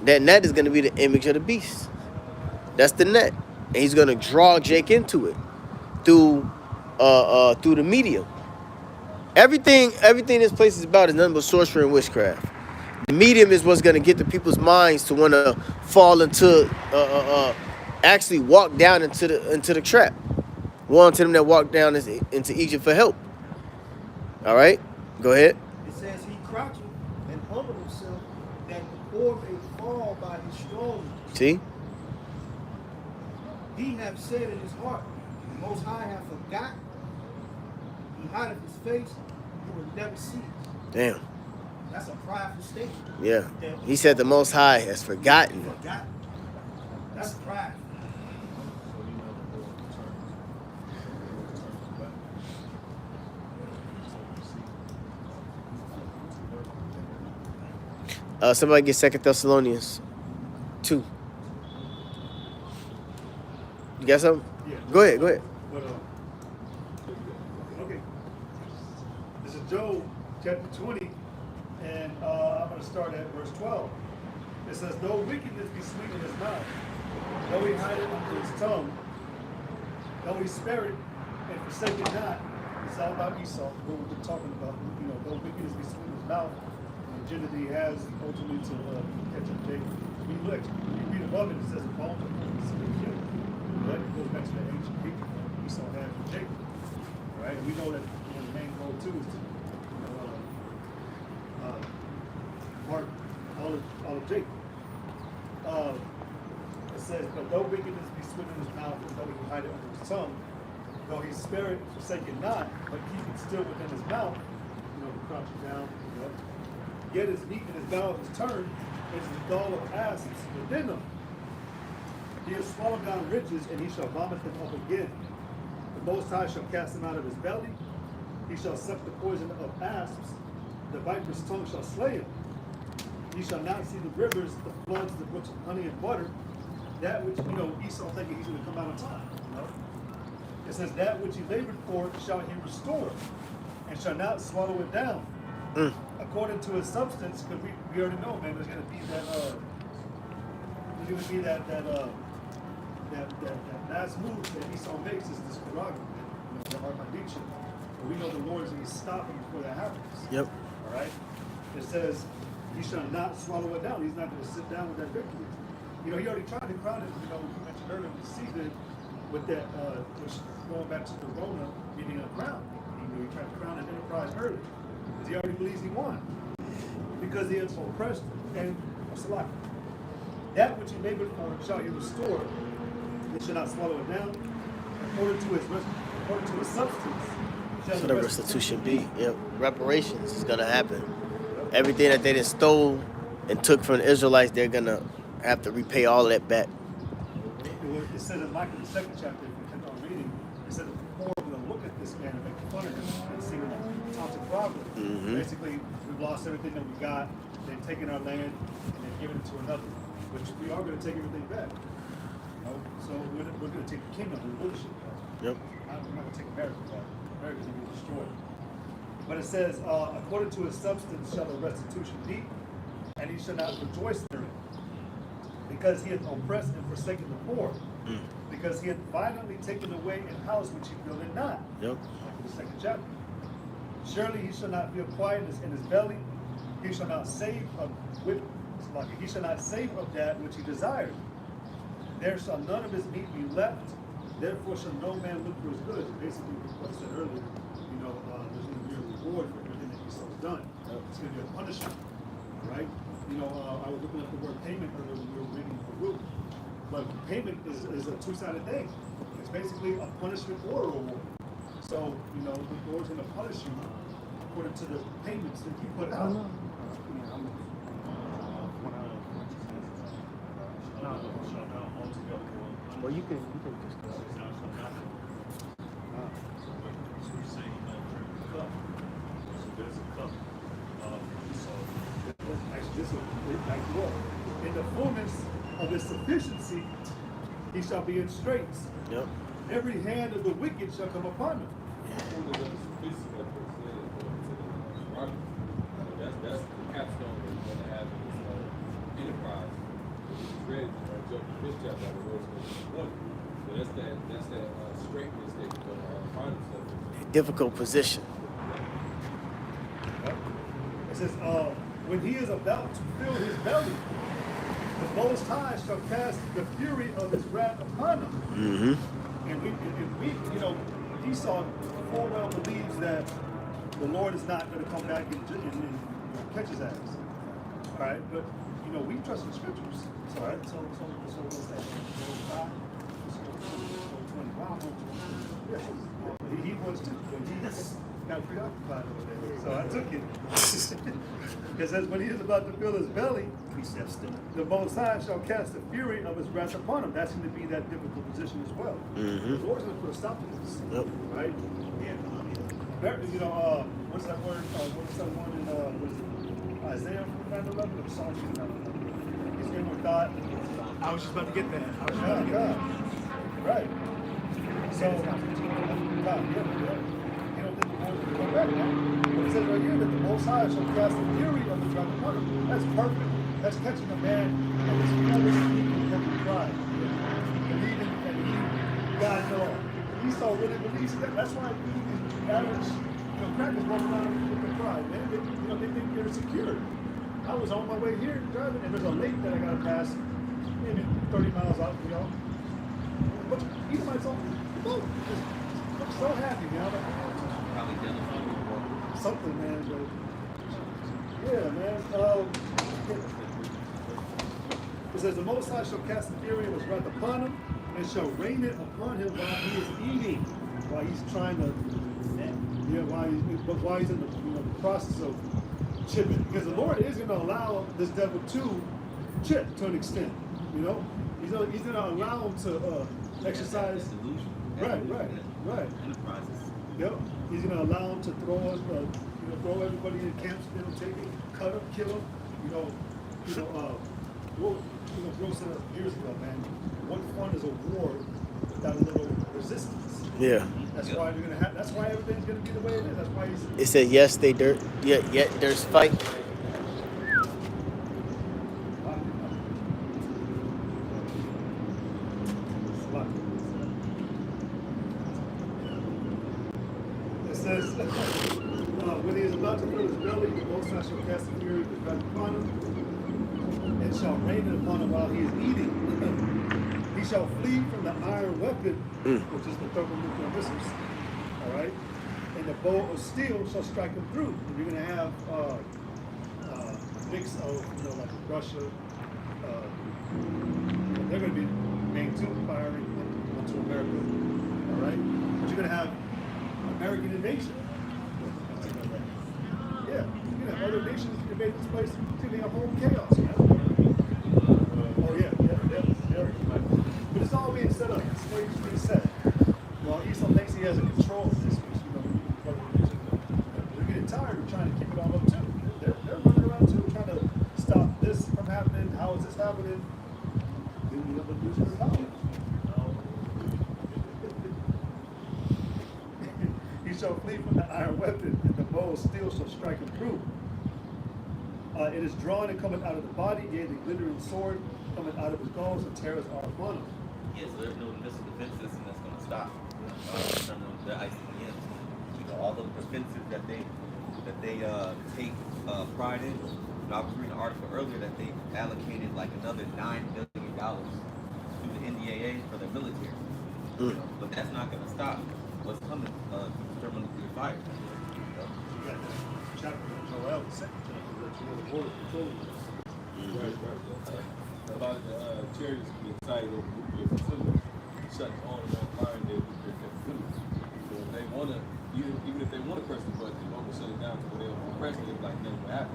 That net is going to be the image of the beast. That's the net. And he's going to draw Jake into it through the medium. Everything this place is about is nothing but sorcery and witchcraft. The medium is what's going to get the people's minds to want to fall into, actually walk down into the trap. Woe unto them that walk down into Egypt for help. All right? Go ahead. It says, he croucheth and humbled himself that the poor may fall by his strong. See? He hath said in his heart, the Most High hath forgotten. He hideth his face, he will never see it. Damn. That's a prideful statement. Yeah. He said the Most High has forgotten. Forgotten. That's pride. Somebody get 2 Thessalonians 2. You got something? Yeah. Go ahead. But, okay. This is Job chapter 20, and I'm going to start at verse 12. It says, though wickedness be sweet in his mouth, though he hide it under his tongue, though he spare it and forsake it not. It's all about Esau, what we've been talking about. You know, though wickedness be sweet in his mouth, the agenda that he has ultimately to catch up Jacob. When you read above it, it says, the bones of the killed. That goes back to the ancient hatred that Esau had for Jacob. Right? We know that the main goal too is to mark all of Jacob. It says, but though wickedness be sweet in his mouth, and though he hide it under his tongue, though he spare it and forsake it not, but keep it still within his mouth, crouch it down, yet his meat in his mouth is turned, as the gall of asps within him. He has swallowed down riches, and he shall vomit them up again. The Most High shall cast them out of his belly. He shall suck the poison of asps. The viper's tongue shall slay him. He shall not see the rivers, the floods, the brooks of honey and butter. That which, Esau thinking he's going to come out on time. It says, that which he labored for shall he restore, and shall not swallow it down. According to his substance, because we already know, man, there's going to be that last move that Esau makes is this Karag, the Armadillo. But we know the Lord is going to stop him before that happens. Yep. All right? It says, he shall not swallow it down. He's not going to sit down with that victory. He already tried to crown it, we mentioned earlier with the season, with that, which going back to the Rona, meaning a crown. He tried to crown an enterprise early, because he already believes he won. Because he has oppressed and select. That which he labored for shall he restore. He shall not swallow it down. According to his substance, shall So the restitution be. Yep. Reparations is gonna happen. Everything that they just stole and took from the Israelites, they're gonna have to repay all that back. It said in Micah, the second chapter, if we kept on reading, it said that the poor are going to look at this man and make fun of him and see him talk to problem. Basically, we've lost everything that we got. They've taken our land and they've given it to another, which we are going to take everything back. So we're going to take the kingdom, the rulership back. Yep. We're not going to take America back. America's going to be destroyed. But it says, according to his substance shall the restitution be, and he shall not rejoice therein. Because he hath oppressed and forsaken the poor. Because he hath violently taken away an house which he builded not. Yep. Like the second chapter. Surely he shall not be of quietness in his belly. He shall not save of that which he desired. There shall none of his meat be left. Therefore shall no man look for his goods. Basically, what I said earlier, there's going to be a reward for everything that Esau's done. It's going to be a punishment, right? I was looking at the word payment earlier when we were reading Baruch. But payment is a two-sided thing. It's basically a punishment or a reward. So, the Lord's going to punish you according to the payments that you put out. Well, you can just. In the fullness of his sufficiency, he shall be in straits. Yep. Every hand of the wicked shall come upon him. That's the capstone that we're going to have in this enterprise, which is ready to jump to this chapter out of Words 1. So that's that straightness that we're going to find ourselves in. Difficult position. It says, when he is about to fill his belly, the Most High shall cast the fury of his wrath upon him. And we Esau full well believes that the Lord is not going to come back and catch his ass. All right, but we trust the scriptures. All right, so what's that? He wants to, but he got preoccupied over there. So I took it. It says, when he is about to fill his belly, the Most High shall cast the fury of his wrath upon him. That's going to be that difficult position as well. The Lord's going to put a stop to this. Yep. Right? What's that word? What's that one in Isaiah 9:11? The Psalm 9:11. He's in with God. I was just about to get that. God. Right. So, God, you don't think the Lord's going to come back now? It says right here that the Most High shall cast the fury of the dragon upon him. That's perfect. That's catching a man and his feelings speaking from pride. Believing that he God knows. Esau really believes that. That's why these average crackers walk around with the pride, man. They think they're secure. I was on my way here driving, and there's a lake that I gotta pass, maybe 30 miles out, But Edomites on the boat. Just look so happy, man. Probably genocide before. Something, man. But yeah, man. It says the Most High shall cast the fury of his wrath upon him, and shall rain it upon him while he is eating, while he's trying to, while he's in the process of chipping, because the Lord is going to allow this devil to chip to an extent. He's going to allow him to exercise. Delusion. Right. In the process. Yep. He's going to allow him to throw us, throw everybody in camps, take it, cut them, kill them. Bro said years ago, man, what fun is a war without a little resistance? Yeah. That's why they're gonna have. That's why everything's gonna be the way it is. That's why he's. It said yes, they dirt. Yet there's fight. It says, when he is about to fill his belly, the Most High shall cast the fury of his wrath upon him, and shall rain it upon him while he is eating. He shall flee from the iron weapon, which is the thermonuclear missiles. All right, and the bow of steel shall strike him through. And you're gonna have a mix of like Russia. They're gonna be main too firing onto America. All right, but you're gonna have American invasion. Yeah, other nations invade this place, it's gonna be a whole chaos, man. Oh yeah. But it's all being set up. It's being set. Well, Esau thinks he has a control of this, they're getting tired of trying to keep it all up too. They're running around too, trying to stop this from happening. How is this happening? They end up losing their power. He shall flee from the iron weapon, and the bow of steel shall strike him through. It is drawn and cometh out of the body, yea, the glittering sword cometh out of his bones, and terrors are upon him. Yeah, so there's no missile defense system that's going to stop. The ICBMs. All the defenses that they take pride in. I was reading an article earlier that they allocated like another $9 billion to the NDAA for their military. But that's not going to stop what's coming through thermonuclear fire. You got this chapter in Joel, the second chapter, that you know the border control. Right. A lot of the charities get excited over nuclear facilities, shut on and on fire in their nuclear facilities. So if they want to, even if they want to press the button, they want to shut it down to where they'll press it like nothing will happen.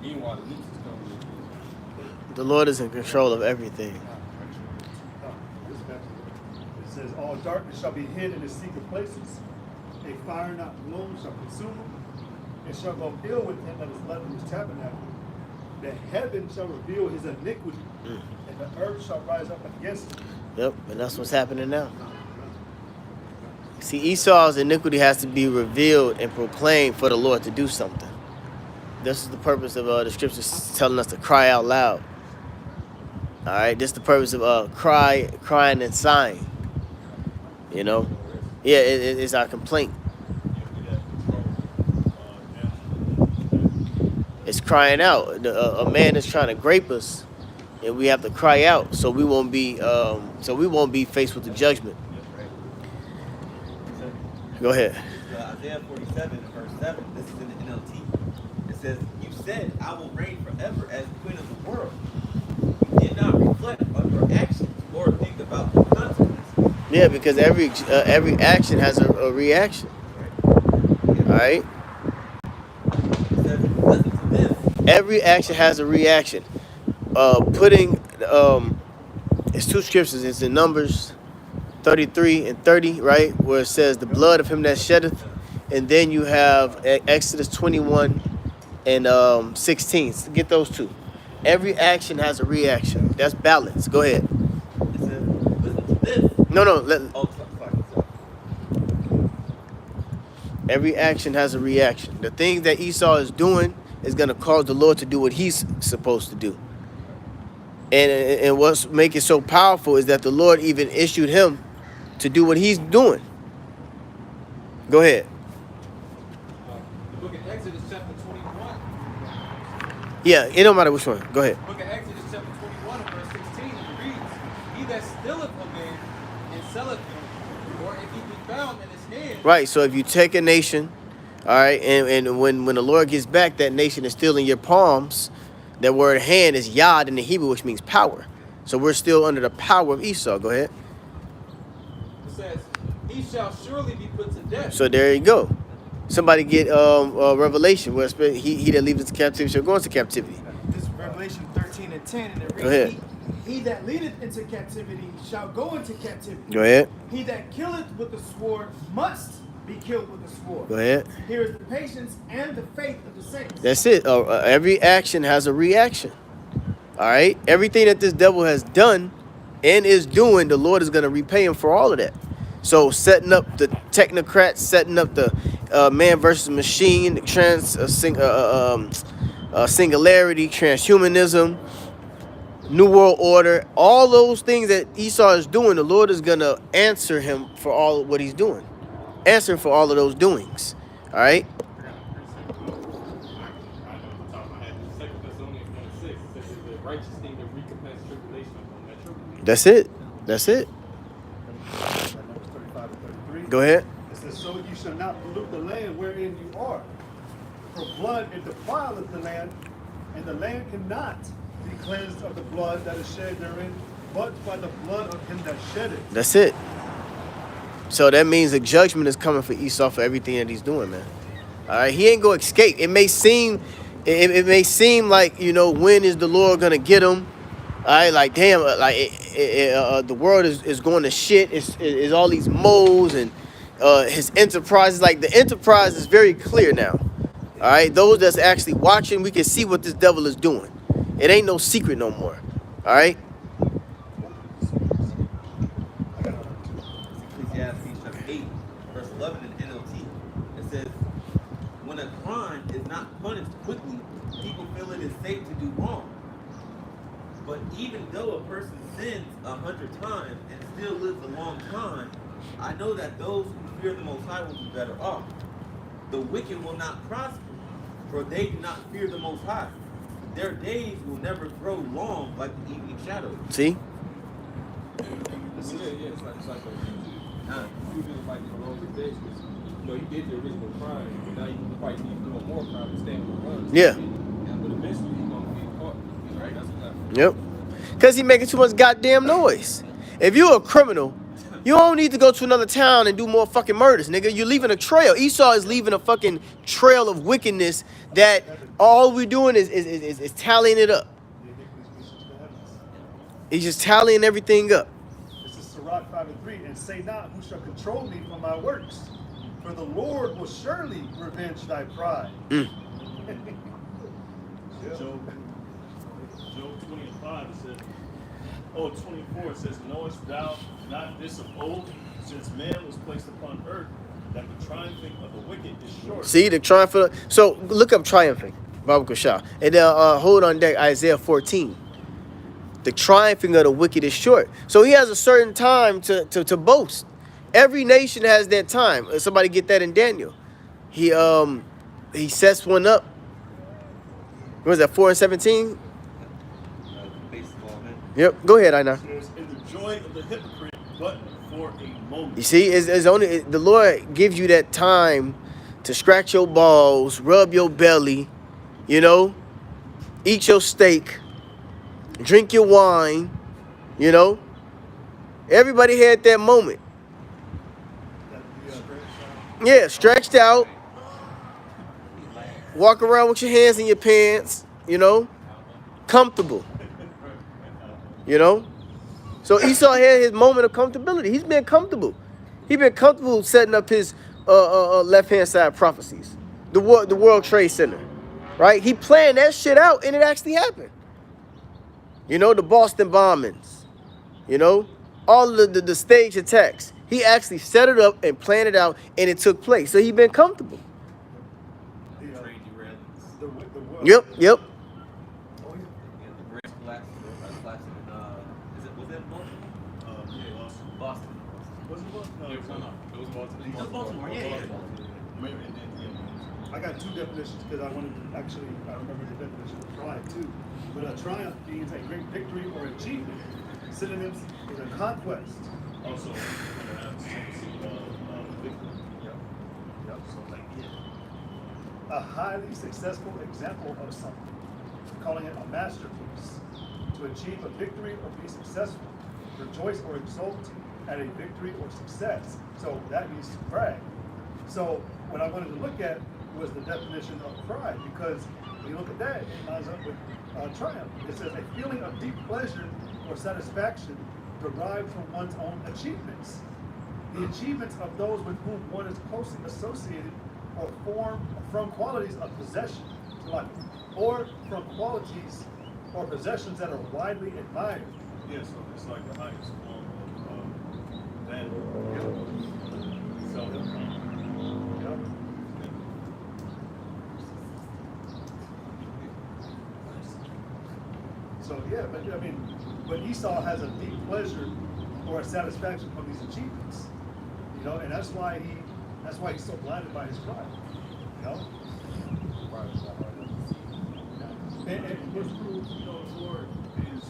Meanwhile, the nukes is coming in. The Lord is in control of everything. It says, all darkness shall be hid in his secret places. A fire not blown shall consume him. It shall go ill with him that is left in his tabernacle. The heaven shall reveal his iniquity, and the earth shall rise up against him. Yep, and that's what's happening now. See, Esau's iniquity has to be revealed and proclaimed for the Lord to do something. This is the purpose of the scriptures telling us to cry out loud. All right, this is the purpose of crying and sighing. Yeah, it's our complaint. It's crying out. A man is trying to grape us, and we have to cry out so we won't be faced with the judgment. Go ahead. Isaiah 47, verse 7. This is in the NLT. It says, "You said, I will reign forever as queen of the world. You did not reflect on your actions or think about the consequences." Yeah, because every action has a reaction. All right. It says, "Listen to this." Every action has a reaction. It's two scriptures. It's in Numbers 33 and 30, right, where it says the blood of him that sheddeth, and then you have Exodus 21 and 16. So get those two. Every action has a reaction. That's balance. Go ahead. It says, "Listen to this." No. Oh, sorry. Every action has a reaction. The things that Esau is doing is going to cause the Lord to do what he's supposed to do. And what's making it so powerful is that the Lord even issued him to do what he's doing. Go ahead. The book of Exodus chapter 21. Yeah, it don't matter which one. Go ahead. Book of Exodus chapter 21 and verse 16, it reads, He that stealeth a man and selleth him, or if he be found in his hand. Right, so if you take a nation, all right, and when the Lord gets back, that nation is still in your palms. That word hand is yad in the Hebrew, which means power. So we're still under the power of Esau. Go ahead. It says, He shall surely be put to death. So there you go. Somebody get Revelation, where he that leaves into captivity shall go into captivity. This is Revelation 13 and 10, and it reads, Go ahead. He that leadeth into captivity shall go into captivity. Go ahead. He that killeth with the sword must be killed with the sword. Go ahead. Here is the patience and the faith of the saints. That's it. Every action has a reaction. All right. Everything that this devil has done and is doing, the Lord is going to repay him for all of that. So setting up the technocrats, setting up the man versus machine, the singularity, transhumanism, New World Order, all those things that Esau is doing, the Lord is going to answer him for all of what he's doing. Answer for all of those doings. All right. I know off the top of my head, 2 Thessalonians 1:6 says the righteous thing to recompense tribulation upon that tribulation. That's it. That's it. Numbers 35 and 33. Go ahead. It says, so you shall not pollute the land wherein you are. For blood it defileth the land, and the land cannot be cleansed of the blood that is shed therein, but by the blood of him that shed it. That's it. So that means the judgment is coming for Esau for everything that he's doing, man. All right, he ain't gonna escape. It may seem like, you know, when is the Lord gonna get him? All right, like damn, like the world is going to shit. It's all these moles and his enterprise. Like the enterprise is very clear now. All right, those that's actually watching, we can see what this devil is doing. It ain't no secret no more. All right. Ecclesiastes chapter 8, verse 11 in NLT. It says, when a crime is not punished quickly, people feel it is safe to do wrong. But even though a person sins 100 times and still lives a long time, I know that those who fear the Most High will be better off. The wicked will not prosper, for they do not fear the Most High. Their days will never grow long like the evening shadows. See. It's like you feel like the wrong days because you know you did the original crime, but now you fight even more crime to stand on the run. Yeah. But eventually you're gonna be caught. Right? That's what happened. Yep. Because he making too much goddamn noise. If you're a criminal, you don't need to go to another town and do more fucking murders, nigga. You're leaving a trail. Esau is leaving a fucking trail of wickedness that all we're doing is tallying it up. He's just tallying everything up. This is Sirach 5 and 3. And say not, who shall control me from my works? For the Lord will surely revenge thy pride. Job 20:5 it says, 24 it says, knowest thou not this of old, since man was placed upon earth, that the triumphing of the wicked is short. See the triumph. So look up triumphing, Baruch Shah, and then hold on deck Isaiah 14. The triumphing of the wicked is short. So he has a certain time to boast. Every nation has that time. Somebody get that in Daniel. He sets one up. What was that, 4 and 17? Baseball, man. Yep. Go ahead, Aina. It says, in the joy of the hypocrite, but for a moment. You see, it's only the Lord gives you that time to scratch your balls, rub your belly, you know, eat your steak, drink your wine, you know. Everybody had that moment. Yeah, stretched out. Walk around with your hands in your pants, you know, comfortable, you know. So Esau had his moment of comfortability. He's been comfortable. He's been comfortable setting up his left-hand side prophecies, the World Trade Center, right? He planned that shit out, and it actually happened. You know, the Boston bombings, you know, all of the stage attacks. He actually set it up and planned it out, and it took place. So he been comfortable. The, Train derailments. the what? Yep. Oh yeah. Yeah, the bridge collapsing in, was it Baltimore? Yeah, Austin. Boston. Was it what? No, Yeah, it was Baltimore. It was Baltimore, yeah. Maybe it didn't. I got two definitions because I wanted to actually, I remember the definition of triumph too. But a triumph means a great victory or achievement. Synonyms is a conquest. Also, victim. Yep. So like, yeah. A highly successful example of something. Calling it a masterpiece. To achieve a victory or be successful. Rejoice or exult at a victory or success. So that means to brag. So what I wanted to look at was the definition of pride, because when you look at that, it lines up with triumph. It says a feeling of deep pleasure or satisfaction derived from one's own achievements. The achievements of those with whom one is closely associated or from qualities of possession, or from qualities or possessions that are widely admired. Yeah, so it's like the highest form of vanity. Yep. So yeah, but I mean, but Esau has a deep pleasure or a satisfaction from these achievements, you know, and that's why he's so blinded by his pride, you know. And which proves, you know, the Lord is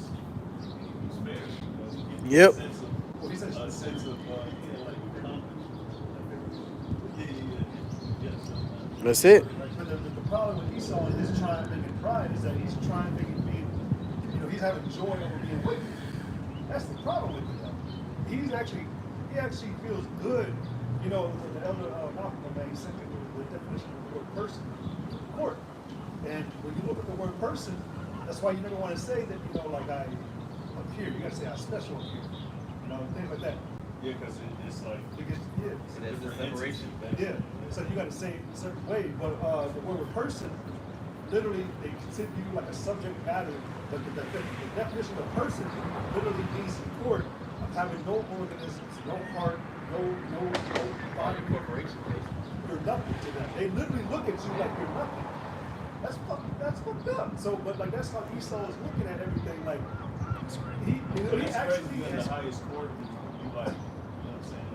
fair. Because he Yep. gives a sense of yeah, like confidence. Yes. That's it. But the problem with Esau and his triumphing in pride is that he's triumphing in being, you know, he's having joy over being wicked. That's the problem with him. He actually feels good. You know, the elder Malcolm, he sent me the definition of the word person, court. And when you look at the word person, that's why you never want to say that, you know, like I appear. You got to say I special appear. You know, things like that. Yeah, because it's like Because, yeah. So there's the separation. Yeah, so you got to say it a certain way, but the word person, literally, they consider you like a subject matter, but the definition of person literally means support of having no organisms, no heart, no body. Corporation. You're nothing to them. They literally look at you like you're nothing. That's fucked up. So, but like that's how Esau is looking at everything. Like he actually in the is. highest court. You like, you know what I'm saying?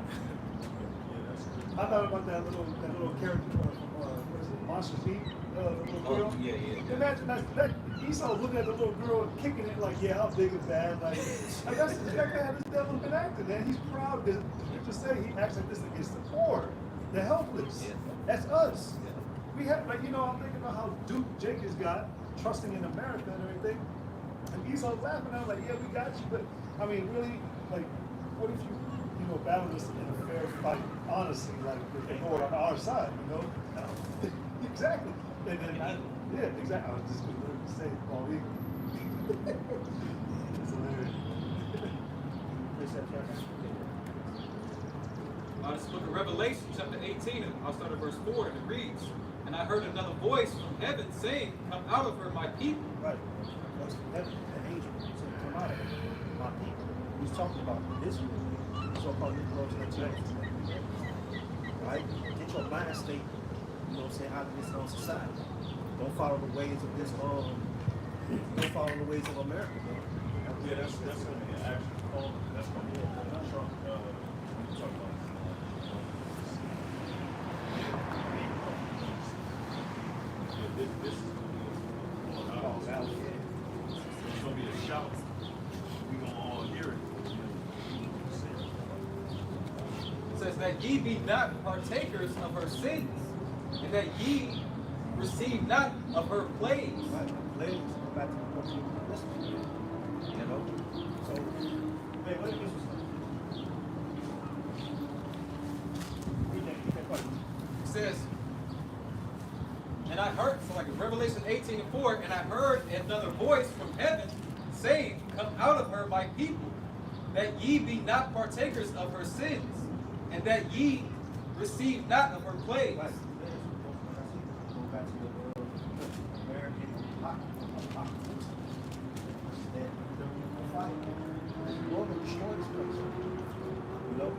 Yeah, that's I thought about that little character from what is it, Monsters Inc. The little girl. Oh, yeah. Imagine that Esau looking at the little girl kicking it like, yeah, I'm big and bad. Like that's exactly how this devil's been acting, man. He's proud because you just say he acts like this against the poor, the helpless. Yeah. That's us. We have, like, you know, I'm thinking about how Duke Jenkins got trusting in America and everything. And Esau's laughing at him like, yeah, we got you. But, I mean, really, like, what if you know, battle this in a fair fight, honestly, like, with the Lord on our side, you know? Exactly. And then, yeah, exactly. I was just going to say, Paul Eagle. It's hilarious. This book of Revelation, chapter 18, and I'll start at verse 4, and it reads, "And I heard another voice from heaven saying, Come out of her, my people." Right. That's heaven, the angel. So come out of it, my people. He's talking about Israel, so-called Negroes and Latins. Right? Get your mind state, you know what I'm saying, out of this society. Don't follow the ways of this don't follow the ways of America, bro. Yeah, that's gonna be an action call. That's gonna be Trump. Talk about. Yeah, this is gonna be it's gonna be a shout. We gonna all hear it. It says that ye be not partakers of her sins, and that ye receive not of her plagues. Right. Ladies, go back to the 14th listen. You know? So, man, what if this was read that part. It says, and I heard, so like Revelation 18:4, and I heard another voice from heaven saying, Come out of her, my people, that ye be not partakers of her sins, and that ye receive not of her plagues. Right. Go back to the American apocalypse. That the Lord will destroy this place. You know?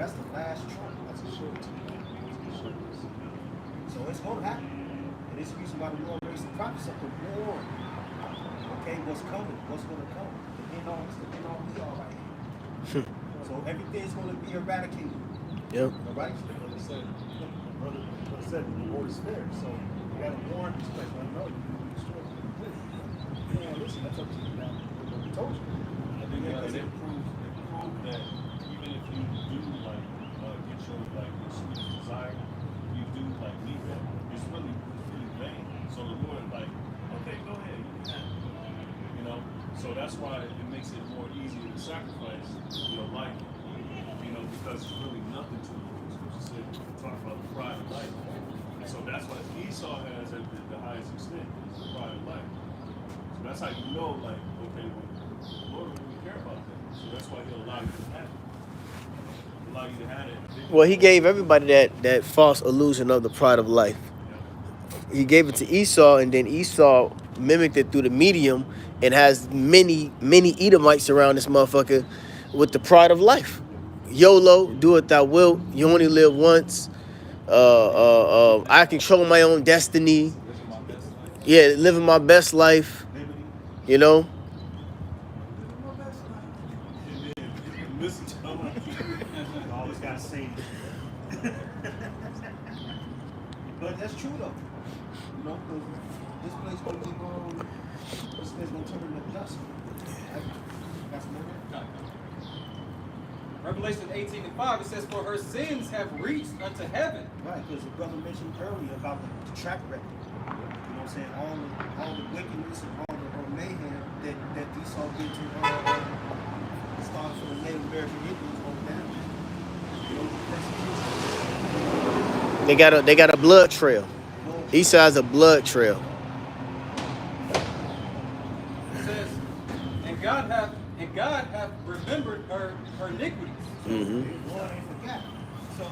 That's the last trump. That's a short term. So it's gonna happen. And it's the reason why the Lord raised the prophets up to warn. Okay, what's coming, what's gonna come. And all we are right here. So everything's gonna be eradicated. Yep. All right? Brother said, the Lord is fair. So you gotta warn these people. I know you can destroy them. You don't want to listen. That's up to you now. What we told you. I think it proves that even if you do like get your like your sweetest desire, you do like need that. It's really vain. So the Lord like, okay, go ahead, you can have it. You know. So that's why it makes it more easier to sacrifice your life. You know, because it's really nothing to you. Scripture said, talk about the pride of life. And so that's what Esau has at the highest extent, is the pride of life. So that's how you know, like, okay, well, the Lord don't really care about that. So that's why he'll allow you to have it. He'll allow you to have it. Well, he gave everybody that false illusion of the pride of life. He gave it to Esau, and then Esau mimicked it through the medium and has many Edomites around this motherfucker with the pride of life. YOLO, do it thou wilt. You only live once. I control my own destiny. Yeah, living my best life. You know. You always gotta say it. But that's true though. You know, because this place gonna be going, this place gonna turn into dust. Right? That's more. Revelation 18:5, it says, for her sins have reached unto heaven. Right, because the brother mentioned earlier about the track record. You know what I'm saying? All the wickedness and all the mayhem that Esau did to start from the Native American Indians on down. You know, They got a blood trail. Esau has a blood trail. It says, and God hath remembered her iniquities. Mm-hmm. the Lord ain't forgot. So,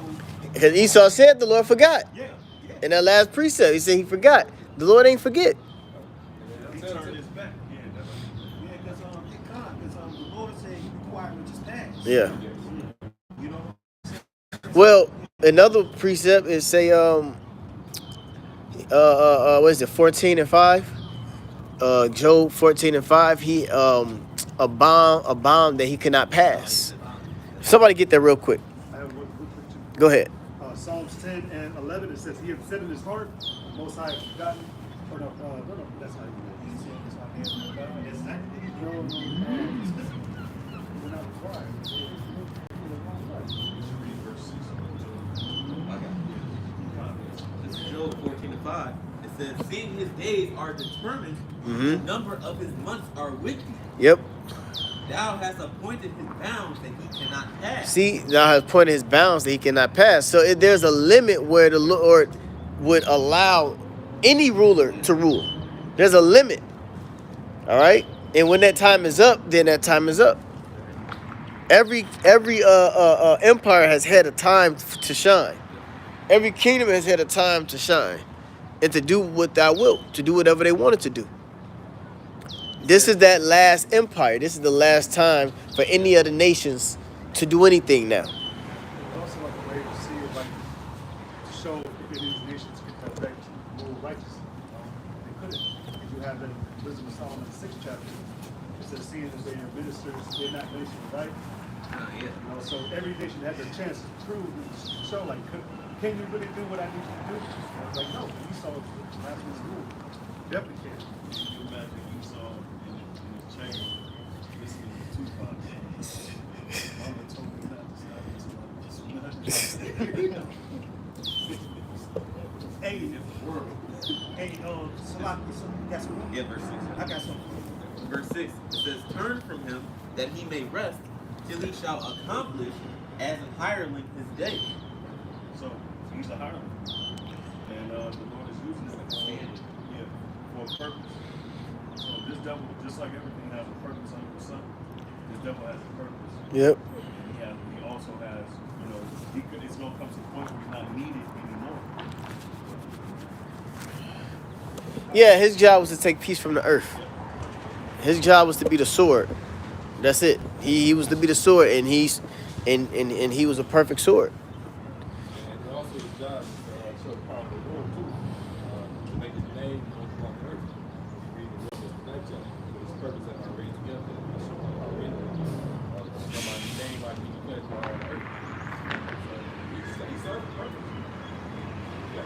Because Esau said the Lord forgot. yeah. In that last precept, he said he forgot. The Lord ain't forget. He turned his back. Yeah, Yeah, because it can't. Because the Lord said he required with his past. Yeah. You know? Well, another precept is say what is it, 14:5? Job 14:5. He a bomb that he could not pass. Somebody get that real quick. I have one quick too. Go ahead. Psalms 10 and 11, it says, he has said in his heart, the Most High has forgotten. Or no, that's not even He said it's not there. It's not there. No, we're not required. read verse 6. This is Job 14:5. It says, seeing his days are determined, Mm-hmm. the number of his months are with thee. Yep. Thou hast appointed his bounds that he cannot pass. See, now has pointed his bounds that he cannot pass. So there's a limit where the Lord would allow any ruler to rule. There's a limit. All right? And when that time is up, then that time is up. Every empire has had a time to shine. Every kingdom has had a time to shine and to do what thou wilt, to do whatever they wanted to do. This is that last empire. This is the last time for any other nations to do anything now. It's also like a way to see it, like to show if any of these nations could direct more righteous. They couldn't. If you have that in Wisdom of Solomon, the 6th chapter, it says, seeing as they are ministers in that nation, right? Yeah. You know, so every nation has a chance to prove and show, like, can you really do what I need you to do? And it's like, no, Esau has his rule. Definitely can. Can you imagine Esau in his chain listening to Tupac? Mama told me not to stop it. Hey, Salaki, so you got some? Yeah, verse 6. I got some. Verse 6, it says, turn from him that he may rest till he shall accomplish as an hireling his day. So he's a hireling, and the Lord is using him for a purpose. So this devil, just like everything has a purpose under the sun, this devil has a purpose. Yep. And he also has, it's going to come to the point where he's not needed anymore. Yeah, his job was to take peace from the earth. His job was to be the sword. That's it. He was to be the sword, and and he was a perfect sword. And also his job is to show the power of the Lord too, to make his name known throughout the earth. You read the Romans the 9th chapter, for his purpose that I raised together, and I show him already. Somebody's name might be declared throughout all the earth. So he served the purpose. Yeah.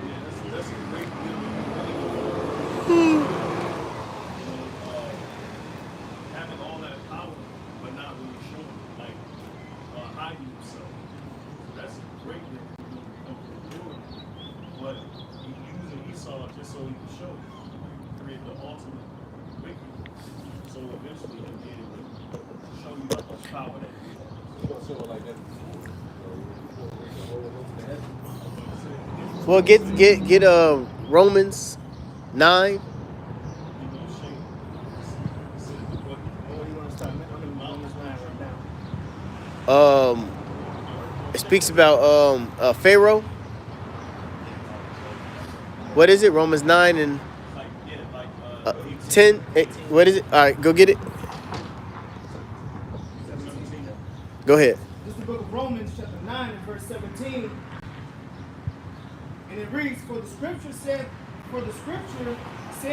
Yeah, that's a great deal. Having all that power, but not really showing, like hiding himself. That's a great deal of the Lord. But he using Esau just so he could show, create the ultimate wicked. So eventually he'll be able to show you how much power that he has. You don't show it like that. Well, get Romans 9. He gonna show you. What do you want to start? I'm in Romans 9 right now. It speaks about Pharaoh. What is it? Romans 9 and Like, yeah, like 10. What is it? All right, go get it. Go ahead. This is the book of Romans, chapter 9, and verse 17. And it reads, For the scripture said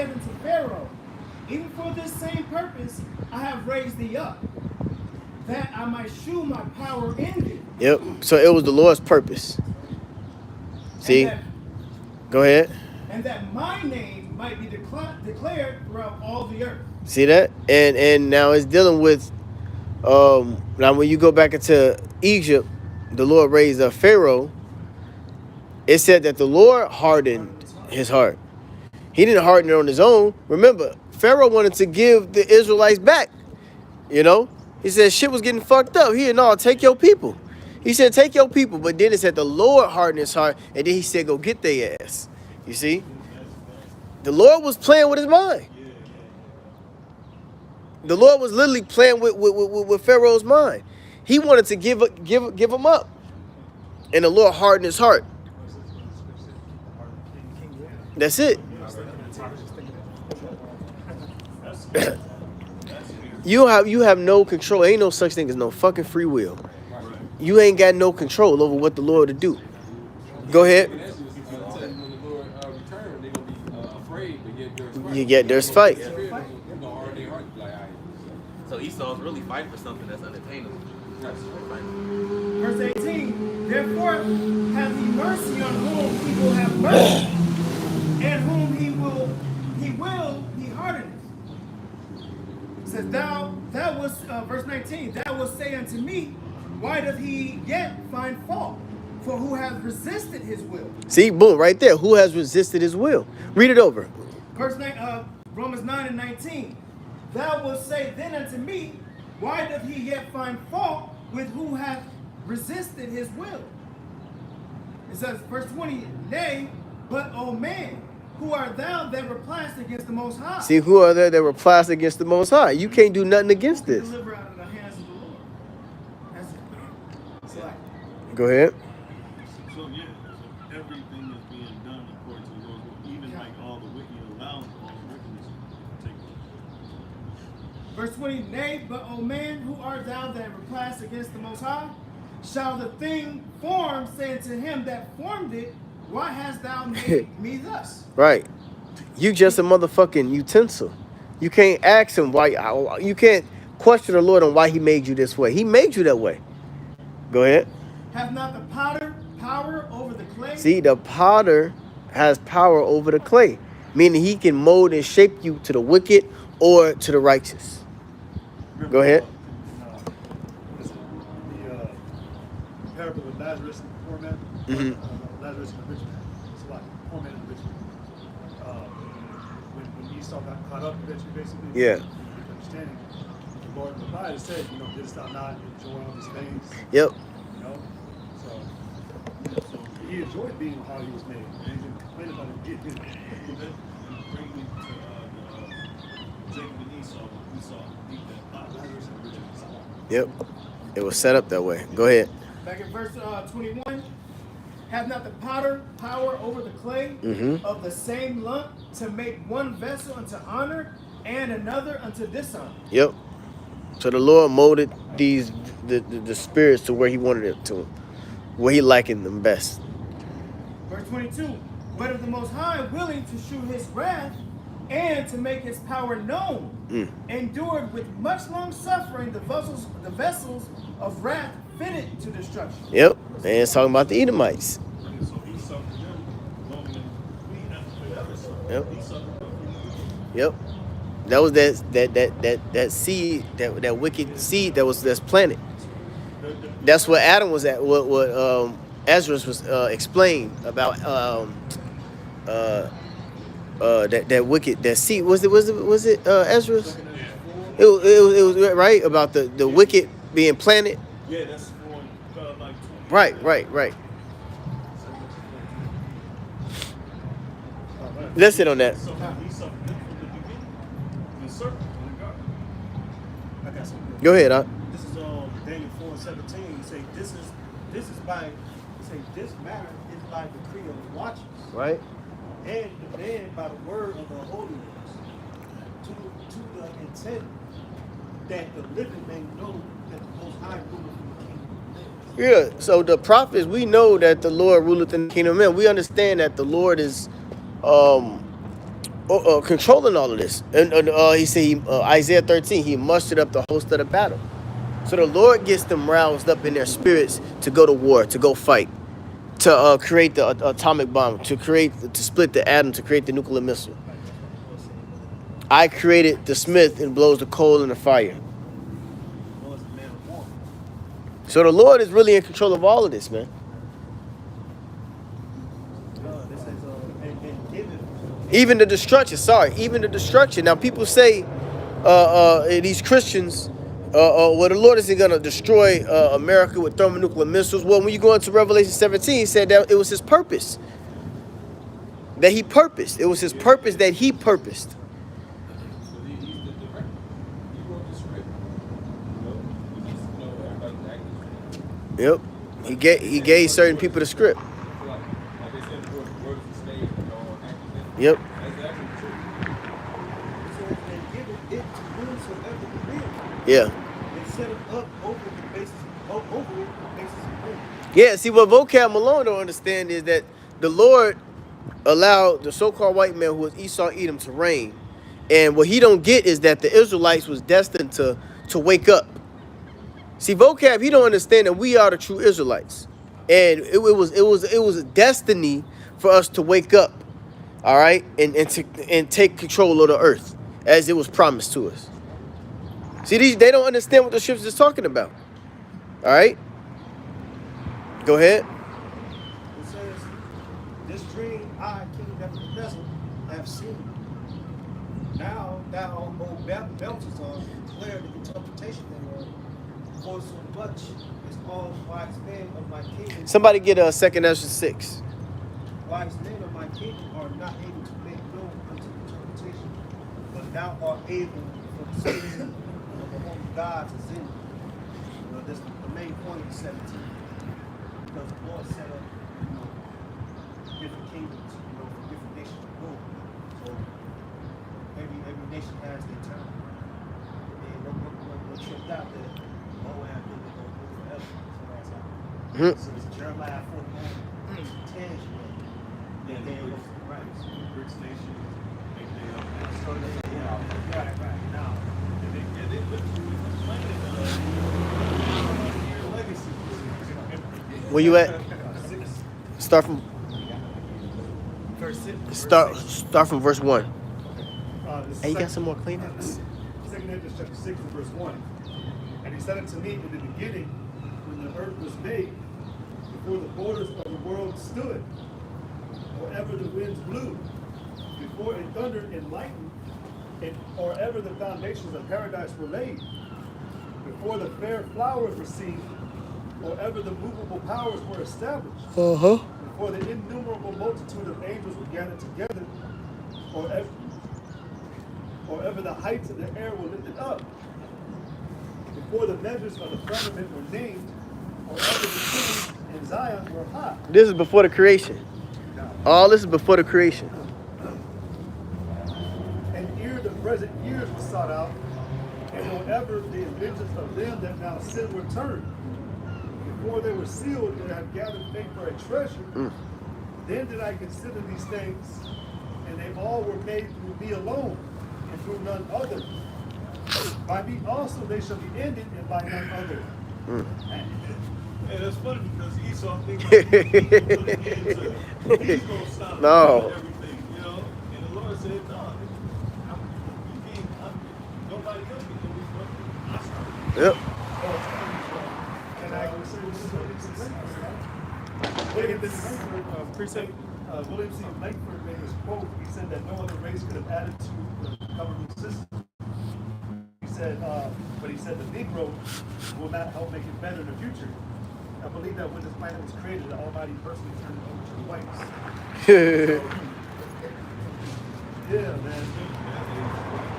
unto Pharaoh, even for this same purpose I have raised thee up, that I might shew my power in thee. Yep. So it was the Lord's purpose. See? Go ahead. And that my name might be declared throughout all the earth. See that? And now it's dealing with now when you go back into Egypt, the Lord raised up Pharaoh. It said that the Lord hardened his heart. He didn't harden it on his own. Remember, Pharaoh wanted to give the Israelites back. You know? He said shit was getting fucked up. He said, no, take your people. He said, take your people. But then it said the Lord hardened his heart. And then he said, go get their ass. You see? The Lord was playing with his mind. The Lord was literally playing with Pharaoh's mind. He wanted to give him up. And the Lord hardened his heart. That's it. You have no control. Ain't no such thing as no fucking free will. You ain't got no control over what the Lord to do. Go ahead. When the Lord return, they're gonna be afraid, but yet there's fight. You get there's fight. Spirit gonna harden their heart, like, all right. So Esau's really fighting for something that's unattainable. Verse 18, Therefore have he mercy on whom he will have mercy, and whom he will he hardeneth. It says, thou was, verse 19, thou wilt say unto me, why doth he yet find fault? For who has resisted his will? See, boom, right there. Who has resisted his will? Read it over. Verse 9, Romans 9 and 19. Thou wilt say then unto me, why doth he yet find fault with who hath resisted his will? It says, verse 20, Nay, but O man, who art thou that repliest against the Most High? See, who are there that replies against the Most High? You can't do nothing against this. Deliver out of the hands of the Lord. That's like, Go ahead. So yeah, so everything is being done according to the Lord's will, even like all the wicked, allowing all the wickedness to take place. verse 20, Nay, but O man, who art thou that repliest against the Most High? Shall the thing formed say unto him that formed it, why hast thou made me thus? Right. You just a motherfucking utensil. You can't ask him why. You can't question the Lord on why he made you this way. He made you that way. Go ahead. Have not the potter power over the clay? See, the potter has power over the clay, meaning he can mold and shape you to the wicked or to the righteous. Go ahead. The parable of Lazarus and the poor man. Lazarus and the rich man. It's like poor man and the rich man. When Esau got caught up eventually, basically. Yeah. With understanding, the Lord replied and said, didst thou not enjoy all these things? Yep. So he enjoyed being how he was made. And he didn't complain about it getting it. Bring me to Jacob and Esau eat that pot. Lazarus and Richard. Yep. It was set up that way. Go ahead. Back in verse 21, have not the potter power over the clay of the same lump to make one vessel unto honor and another unto dishonor? Yep. So the Lord molded these the spirits to where he wanted it to, where he likened them best. Verse 22. But if the Most High, willing to shew his wrath and to make his power known, endured with much long suffering the vessels of wrath fitted to destruction. Yep, and it's talking about the Edomites. And so he suffered them longer than we have ever suffered. Yep. He suffered them. Yep, that was that seed, that wicked seed that's planted. That's what Adam was at. What Ezra was explained about that wicked, that seed. Was it Ezra's? It was right about the wicked being planted. Yeah, that's for like 20. Right. Let's hit on that. So he suffered them from the beginning. The serpent in the garden. I got something. Go ahead, huh? This is Daniel 4:17. He say this is by he say this matter is by decree of the watchers Right. and the man by the word of the holy ones to the intent that the living may know that the Most High ruleth in the kingdom of men. Yeah. So the prophets, we know that the Lord ruleth in the kingdom of men. We understand that the Lord is controlling all of this. And he said, Isaiah 13, he mustered up the host of the battle. So the Lord gets them roused up in their spirits to go to war, to go fight, to create the atomic bomb, to split the atom, to create the nuclear missile. I created the smith and blows the coal in the fire. The Lord is a man of war. So the Lord is really in control of all of this, man. This is and given. Even the destruction. Now people say, these Christians, well, the Lord isn't going to destroy America with thermonuclear missiles. Well, when you go into Revelation 17, he said that it was his purpose. That he purposed. It was his purpose that he purposed. So he's the director. He wrote the script. We just everybody acting. Yep. He gave certain people the script. So like they said, the word is the stage, actors in it. Yep. That's actually true. So and given it to whomsoever he will. Yeah. And set it up over the basis of men. Yeah, see, what Vocab Malone don't understand is that the Lord allowed the so-called white man who was Esau Edom to reign. And what he don't get is that the Israelites was destined to wake up. See, Vocab, he don't understand that we are the true Israelites. And it was a destiny for us to wake up, all right, and take control of the earth as it was promised to us. See, they don't understand what the scriptures is talking about. All right? Go ahead. It says, this dream I, King Nebuchadnezzar, have seen. Now thou, O Belteshazzar, declare the interpretation thereof. For so much as all wise men of my kingdom, Somebody get a 2 Ezra 6. wise men of my kingdom are not able to make known unto interpretation, but thou art able for the sake of the holy gods is in you. That's the main point of 17. Because the Lord set up, different kingdoms, for different nations to rule. So every nation has their turn. And what tripped out that Moab didn't go rule forever. So that's how. So it's Jeremiah 49, 10. Yeah, they go to Right. Brick Station. So right now. And they literally legacy. Where you at? Start from Verse 6. start from verse 1. This Hey, you got second- some more Kleenex? 2 Ezra chapter 6 and verse 1. And he said unto me in the beginning, when the earth was made, before the borders of the world stood, or ever the winds blew, before it thundered and lightened, and or ever the foundations of paradise were laid, before the fair flowers were seen, or ever the movable powers were established, Uh-huh. before the innumerable multitude of angels were gathered together, or ever the heights of the air were lifted up, before the measures of the firmament were named, or ever the cities in Zion were high. This is before the creation. All this is before the creation. And ere the present years were sought out, And whenever the vengeance of them that now sin returned, before they were sealed and have gathered faith for a treasure, then did I consider these things, and they all were made through me alone, and through none other. By me also they shall be ended, and by none other. And it's funny because Esau thinks like he's gonna stop No. everything, you know. And the Lord said, "No, nobody else can do this, but I started." Yep. And I would say this is what it says. William C. Langford made this quote. He said that no other race could have added to the government system. He said, but he said the Negro will not help make it better in the future. I believe that when this planet was created, the Almighty personally turned it over to the whites. Yeah, man.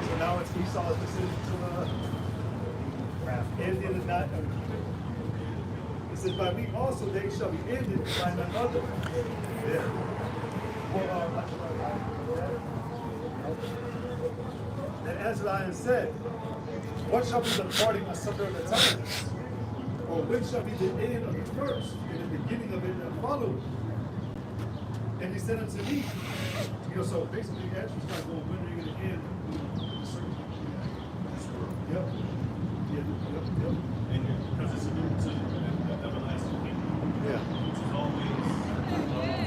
So now it's Esau's decision to end it and not keep it. It says, by me also they shall be ended, by none other. Yeah. Well, then answered I and said, what shall be the parting asunder of the times? Or when shall be the end of the first, and the beginning of it that followed? And he said unto me, so basically the answer is kind of going, when are you going to end the certain this world? Yep. Yep. And because it's alluded to the everlasting kingdom, Yeah. which is always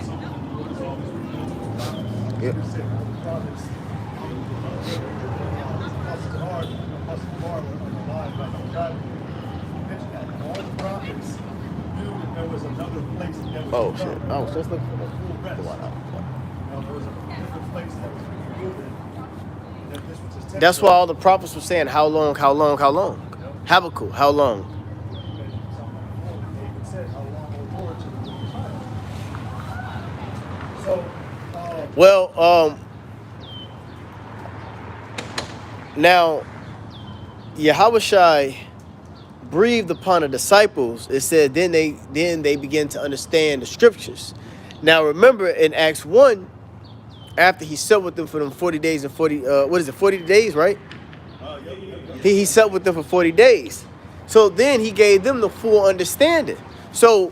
something the Lord is always revealed to his prophets. Yep. You said all the prophets, Apostle Bar were alive by the God. Mentioned that all the prophets knew that there was another place that was Oh to shit. come. I was just looking for A full rest. the one out. There was a different place that was revealed that this was just That's why all the prophets were saying, how long, how long, how long? Habakkuk, how long? David said, how long, O Lord, till the end of time? So, Well, now, Yahushua breathed upon the disciples. It said then they began to understand the scriptures. Now remember in Acts 1, after he sat with them for them 40 days and 40 days, right? He sat with them for 40 days. So then he gave them the full understanding. So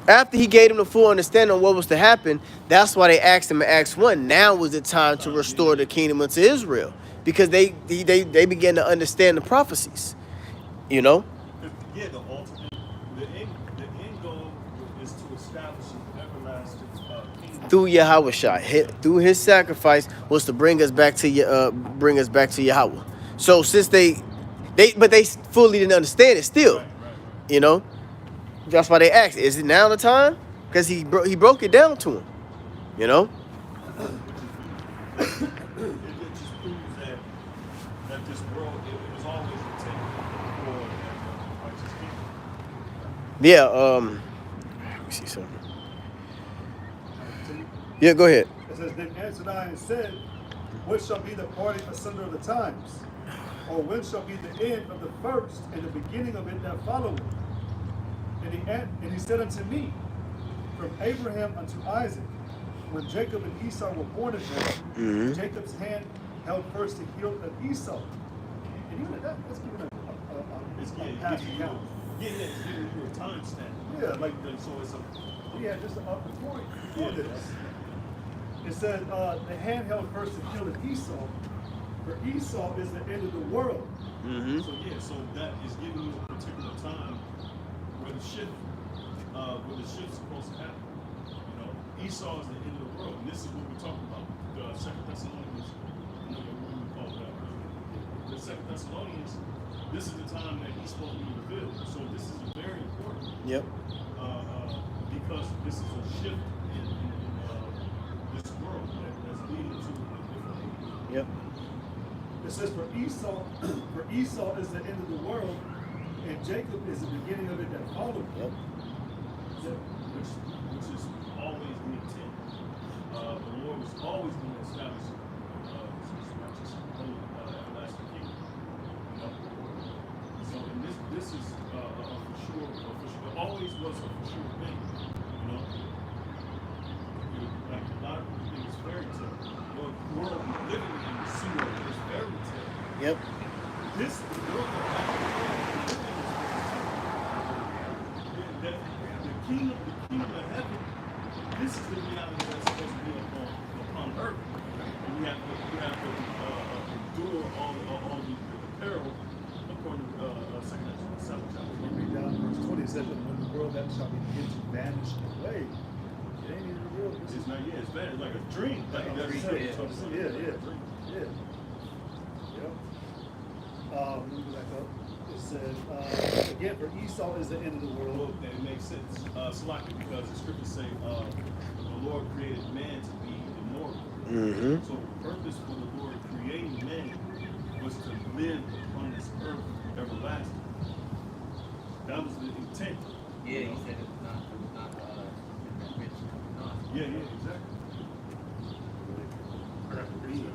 after he gave them the full understanding of what was to happen, that's why they asked him in Acts 1, now was the time to restore the kingdom unto Israel. Because they began to understand the prophecies, you know? Yeah, the ultimate, the end goal is to establish an everlasting kingdom. Through Yahushua, through his sacrifice was to bring us back to Yahweh. So since they fully didn't understand it still, you know? That's why they asked, is it now the time? Because he broke it down to them, you know? It just proves that this world, it was always intended for a righteous kingdom. Yeah, let me see something. Yeah, go ahead. it says, then answered I and said, what shall be the parting asunder of the times? Or when shall be the end of the first and the beginning of it that followeth? And he said unto me, from Abraham unto Isaac, when Jacob and Esau were born again, Jacob's hand held first the heel of Esau. And even that's giving a past account. Getting you a time stamp. Yeah, like So it's a yeah, just up the point for this. It said the hand held first the heel of Esau, for Esau is the end of the world. So that is giving you a particular time where the shift's supposed to happen. You know, Esau is the end of the world, and this is what we're talking about. The 2 Thessalonians, you know, what we call that earlier. The 2 Thessalonians, this is the time that he's supposed to be revealed. So this is very important. Yep. Because this is a shift in this world that's leading to a different age. Yep. It says for Esau is the end of the world, and Jacob is the beginning of it that followed. Yep. Which is always the intent. The Lord was always going to establish his righteous holy everlasting kingdom. You know? So and this is for sure. It always was a for sure thing. You know? Like a lot of people think it's fairy tale. The world we're living in the sewer is fairy tale. Yep. this the kingdom of heaven, this is the reality that's supposed to be upon earth. And we have to endure all the peril according to 2 Corinthians 7 chapter. When we read down in verse 20, it says that when the world that shall begin to vanish away, it ain't even real. It's not, yeah, it's bad. It's like a dream. Like that's Yeah. Yep. Let me go back up. It said, again, for Esau is the end of the Well, world. it makes sense, Salaki, because the scriptures say the Lord created man to be immortal. Mm-hmm. So the purpose for the Lord creating man was to live upon this earth everlasting. That was the intent. Yeah, he said it's not rich. Yeah, exactly. I got the read.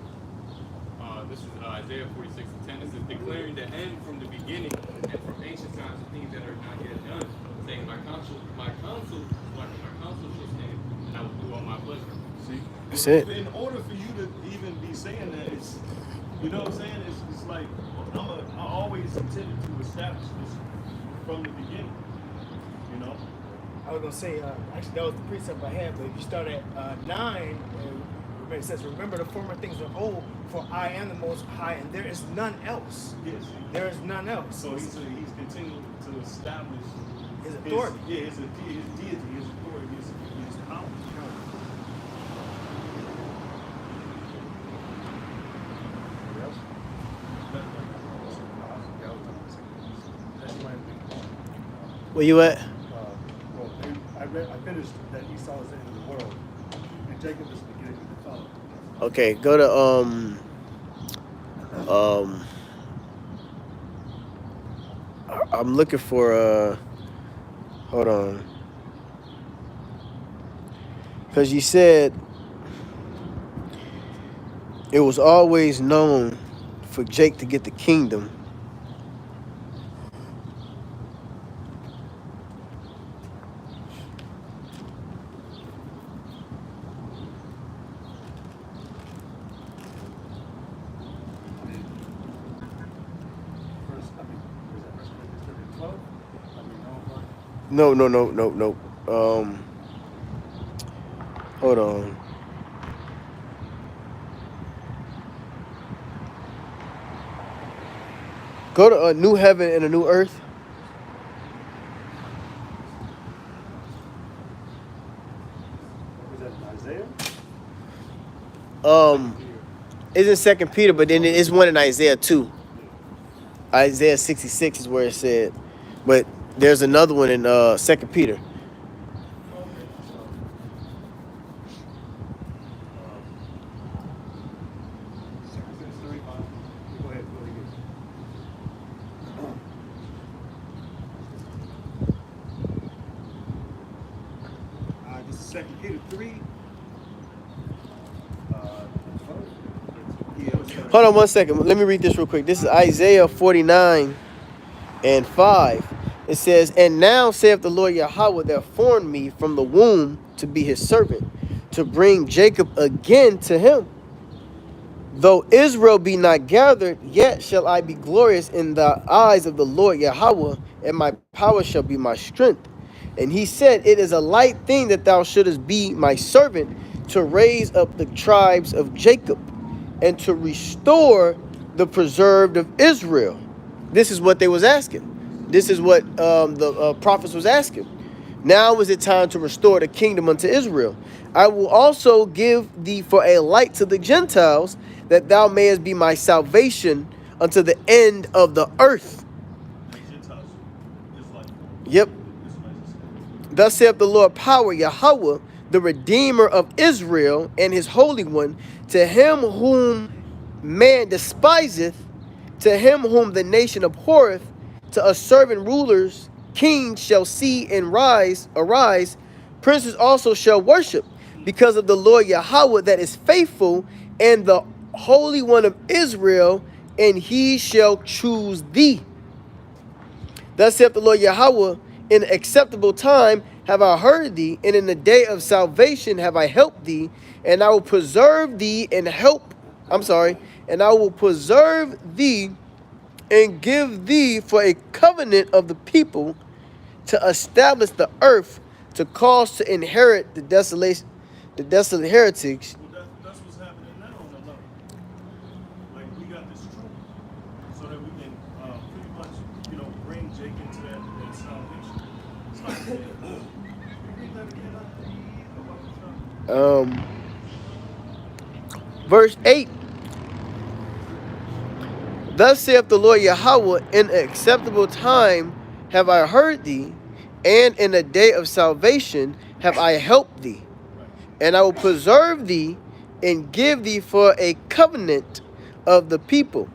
This is Isaiah 46:10. This is declaring the end from the beginning and from ancient times of things that are not yet done, saying my counsel shall stand, and I will do all my pleasure. See? That's it. In order for you to even be saying that, it's, you know what I'm saying? It's like, I always intended to establish this from the beginning. You know? I was gonna say, actually that was the precept I had, but if you start at 9, it says, remember the former things of old, for I am the most high, and there is none else. Yes. There is none else. So he's continuing to establish His authority. His deity, his authority, his power. Where you at? Well, I finished that Esau is the end of the world, and Jacob is the beginning of the fall. Okay, go to I'm looking for hold on. Cause you said it was always known for Jake to get the kingdom. No. Hold on. Go to a new heaven and a new earth. Was that in Isaiah? It's in Second Peter, but then it's one in Isaiah too. Isaiah 66 is where it said, but there's another one in Second Peter. Go ahead. This is 2 Peter 3. Hold on one second. Let me read this real quick. This is Isaiah 49 and 5. It says, and now saith the Lord Yahweh that formed me from the womb to be his servant, to bring Jacob again to him. Though Israel be not gathered, yet shall I be glorious in the eyes of the Lord Yahweh, and my power shall be my strength. And he said, it is a light thing that thou shouldest be my servant, to raise up the tribes of Jacob, and to restore the preserved of Israel. This is what they was asking. This is what the prophets was asking. Now is it time to restore the kingdom unto Israel. I will also give thee for a light to the Gentiles, that thou mayest be my salvation unto the end of the earth. Gentiles, Yep. Thus saith the Lord power, Yahweh, the Redeemer of Israel, and his Holy One, to him whom man despiseth, to him whom the nation abhorreth, to us servant rulers, kings shall see and arise, princes also shall worship, because of the Lord Yahweh that is faithful, and the Holy One of Israel, and he shall choose thee. Thus saith the Lord Yahweh, in acceptable time have I heard thee, and in the day of salvation have I helped thee, and I will preserve thee and I will preserve thee and give thee for a covenant of the people to establish the earth, to cause to inherit the desolate heritage. Well, that's what's happening now on the level. Like, we got this truth so that we can pretty much, bring Jake into that salvation. It's like, read that again. Verse 8. Thus saith the Lord Yahweh, in an acceptable time have I heard thee, and in a day of salvation have I helped thee. And I will preserve thee and give thee for a covenant of the people.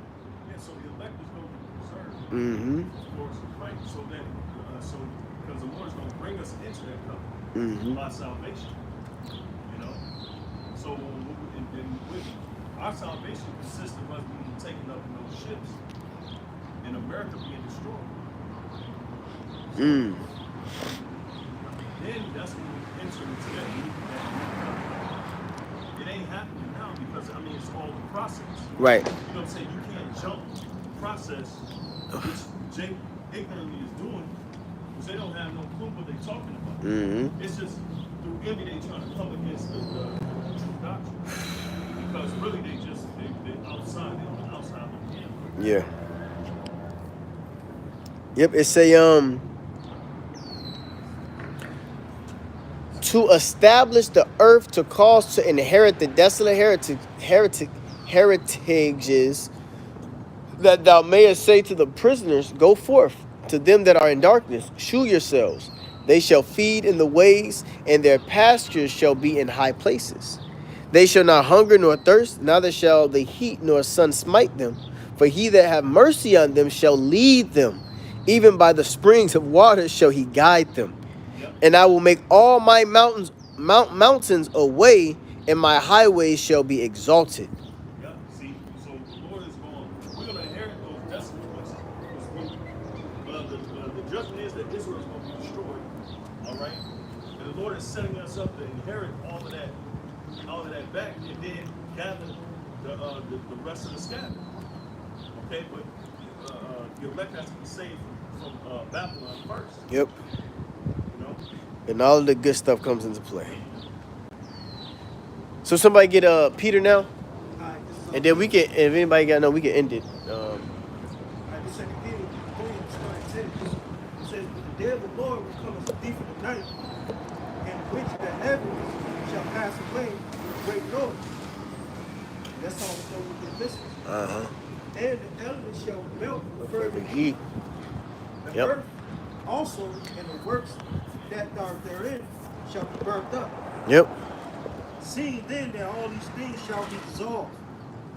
Yeah, so the elect is going to be preserved. Mm-hmm. Of course, right? So that, because the Lord is going to bring us into that covenant by salvation. So our salvation consists of us being taken up in those ships, and America being destroyed. Then that's when we enter into that new covenant. It ain't happening now because it's all the process. Right. You know what I'm saying? You can't jump the process, which Jake ignorantly is doing, because they don't have no clue what they're talking about. It's just through envy they trying to come against the true doctrine. Because really they're outside, they're on the outside looking in. Yeah. Yep, it's a to establish the earth, to cause to inherit the desolate heritages, that thou mayest say to the prisoners, go forth. To them that are in darkness, shew yourselves. They shall feed in the ways, and their pastures shall be in high places. They shall not hunger nor thirst, neither shall the heat nor sun smite them. For he that have mercy on them shall lead them. Even by the springs of water shall he guide them. And I will make all my mountains a way, and my highways shall be exalted. Yeah, see, so the Lord is we're going to inherit those desolate places. The judgment is that Israel is going to be destroyed. All right? And the Lord is setting us up to inherit all of that back, and then gather the rest of the scatter. Okay, but your elect has to be saved from Babylon first. Yep. And all of the good stuff comes into play. So somebody get Peter now, and then we can. If anybody got we can end it. The second Peter 3:10 says, "But the day of the Lord will come as a thief in the night, in which the heavens shall pass away with great noise." That's all the missing. And the elements shall melt with fervent heat. The earth also and the works that are therein shall be burnt up. Yep. Seeing then that all these things shall be dissolved,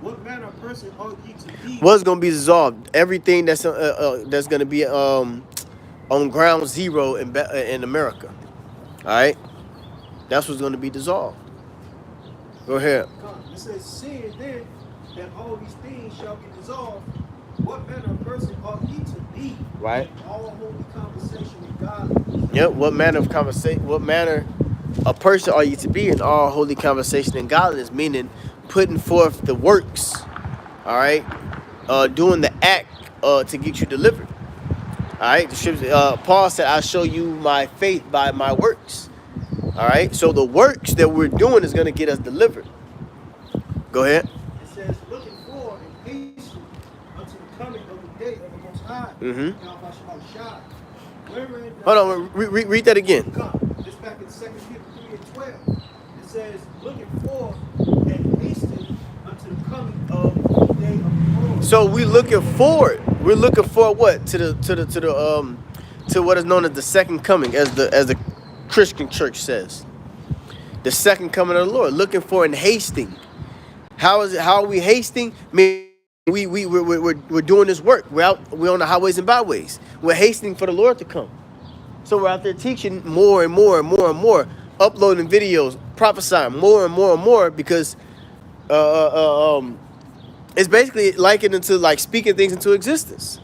what manner of person ought ye to be? What's gonna be dissolved? Everything that's gonna be on ground zero in America. All right. That's what's gonna be dissolved. Go ahead. It says, seeing then that all these things shall be dissolved, what manner of person ought ye to be? Right. In all holy conversation with God. Yep. What manner of conversation? What manner of person are you to be in all holy conversation and godliness? Meaning, putting forth the works. All right. Doing the act to get you delivered. All right. The scripture, Paul said, "I'll show you my faith by my works." All right. So the works that we're doing is going to get us delivered. Go ahead. It says, looking forward and hasten unto the coming of the day of the Most High. Hold on. Read that again. This back in 2 Peter 3:12. It says, looking forward and hasten unto the coming of the day of the Lord. So we looking forward. We're looking forward what to what is known as the second coming, as the Christian church says. The second coming of the Lord. Looking for and hasting. How is it? How are we hasting? I mean, we're doing this work. We're on the highways and byways. We're hastening for the Lord to come. So we're out there teaching more and more and more and more, uploading videos, prophesying more and more and more, because it's basically likened into like speaking things into existence.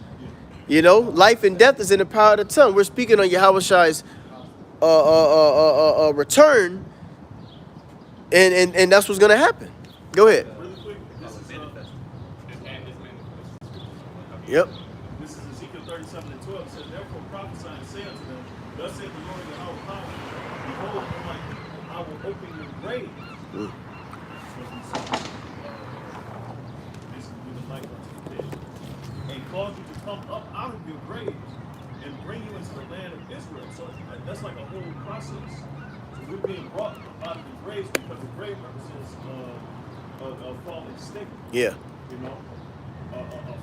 You know, life and death is in the power of the tongue. We're speaking on Yahweh Shai's return, and that's what's gonna happen. Go ahead. Really quick, this is Yep. This is Ezekiel 37 and 12. It says, therefore prophesy and say unto them, thus saith the Lord of our power, behold, O my people, I will open your grave. Mm. Basically, give a life unto the dead. And cause you to come up out of your graves and bring you into the land of Israel. So that's like a whole process. So we're being brought out of the graves because the grave represents a fallen state. Yeah. You know, a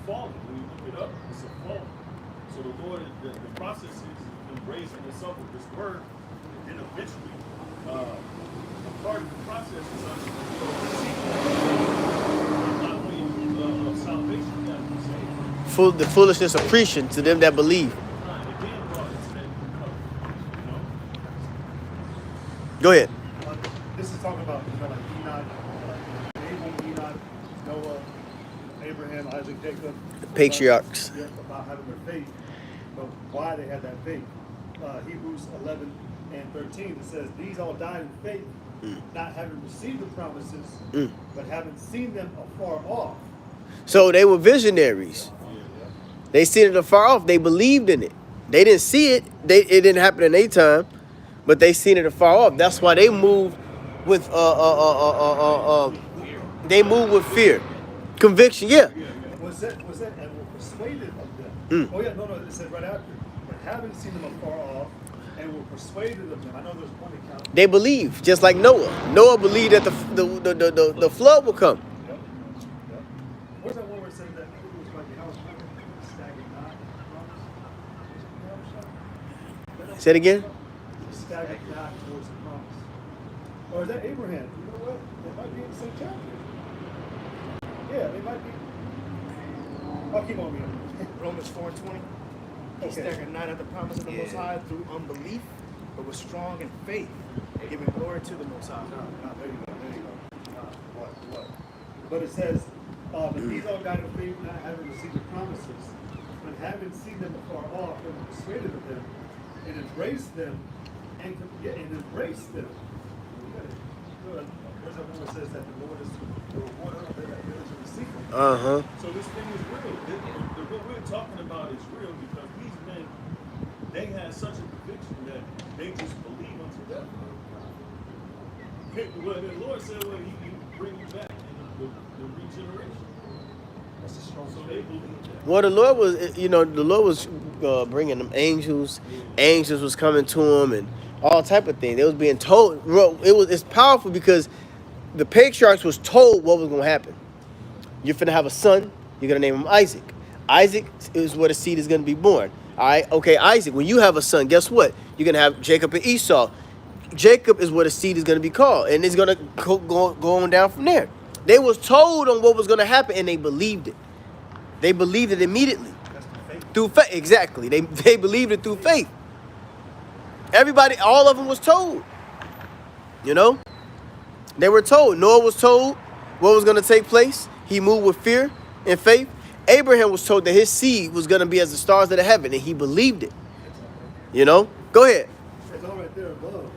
fallen. When you look it up, it's a fallen. So the Lord, the process is embracing itself with this word, and eventually, a part of the process is us not only of salvation that we say, Full the foolishness of preaching to them that believe. and again brought into that new covenant. You know, Go ahead. This is talking about, like Enoch, Abel, Enoch, Noah, Abraham, Isaac, Jacob. The patriarchs. Yeah, about having their faith, but why they had that faith. Hebrews 11 and 13, it says, these all died in faith, not having received the promises, but having seen them afar off. So they were visionaries. They seen it afar off. They believed in it. They didn't see it. It didn't happen in their time, but they seen it afar off. That's why they moved with they moved with fear, conviction. Yeah. Was that and were persuaded of them? Oh yeah, no, it said right after. But having seen them afar off and were persuaded of them. I know there's one account. They believed, just like Noah. Noah believed that the flood would come. Yep. Yep. Where's that one where it said that it was like the house staggered not promise? Say it again. Staggered not towards the promise. Or is that Abraham? You know what? They might be in the same chapter. Yeah, they might be. I'll keep on reading. Romans 4:20. He Okay. staggered not at the promise of the Most High through unbelief, but was strong in faith, giving glory to the Most High. There you go. What? But it says, but these all died in faith, not having received the promises, but having seen them afar off and were persuaded of them, and embraced them, and embraced them. Where's that one that says that the Lord is the rewarder of them that diligently seek him? so this thing is real. What we're talking about is real because these men, they had such a conviction that they just believe unto death. Well, the Lord said, well, he bring you back in the regeneration. That's a strong So they believe that. Well, the Lord was bringing them angels. Angels was coming to them and all type of things. They was being told. It's powerful because the patriarchs was told what was going to happen. You're finna have a son. You're gonna name him Isaac. Isaac is where the seed is gonna be born. All right. Okay, Isaac. When you have a son, guess what? You're gonna have Jacob and Esau. Jacob is where the seed is gonna be called, and it's gonna go on down from there. They was told on what was gonna happen, and they believed it. They believed it immediately. That's the faith. Through faith, exactly. They believed it through faith. Everybody, all of them was told. You know, they were told. Noah was told what was going to take place. He moved with fear and faith. Abraham was told that his seed was going to be as the stars of the heaven, and he believed it. You know, go ahead. It's all right there above.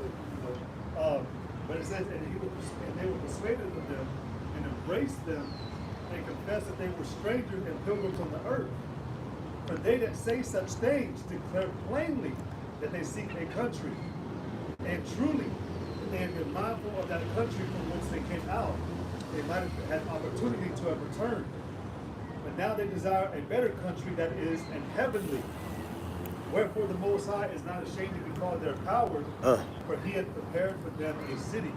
But it says, and they were persuaded of them and embraced them and confessed that they were strangers and pilgrims on the earth. For they that say such things declare plainly that they seek a country. And truly, if they had been mindful of that country from whence they came out, they might have had opportunity to have returned. But now they desire a better country that is an heavenly. Wherefore the Most High is not ashamed to be called their power, for he hath prepared for them a city.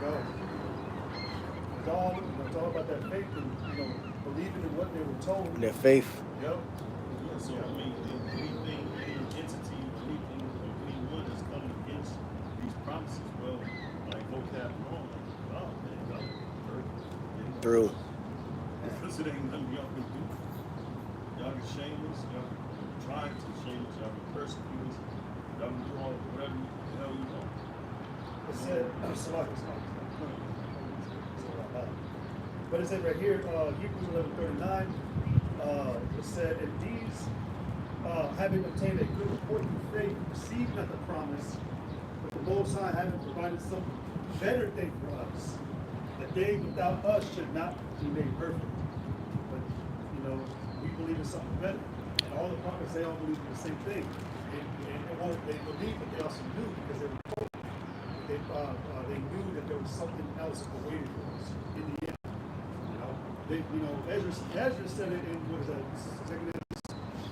Go. It's all about that faith and believing in what they were told. Their faith. Yep. Yeah, so I mean, anything, any entity, anything, anyone that's coming against these promises, well, like vocab wrong, like, oh man, y'all hurt. Through. Because it ain't nothing y'all can do. Y'all can shame us, y'all can try to shame us, y'all can persecute us, y'all can do all whatever the hell you want. It said, but it said right here, Hebrews 11:39, it said, and these, having obtained a good report through faith, received not the promise, but the Most High having provided some better thing for us, that they without us should not be made perfect. But, we was something better. And all the prophets, they all believed in the same thing. They believed, but they also knew because they were told. They knew that there was something else awaiting for us in the end. Ezra said it in, what is that,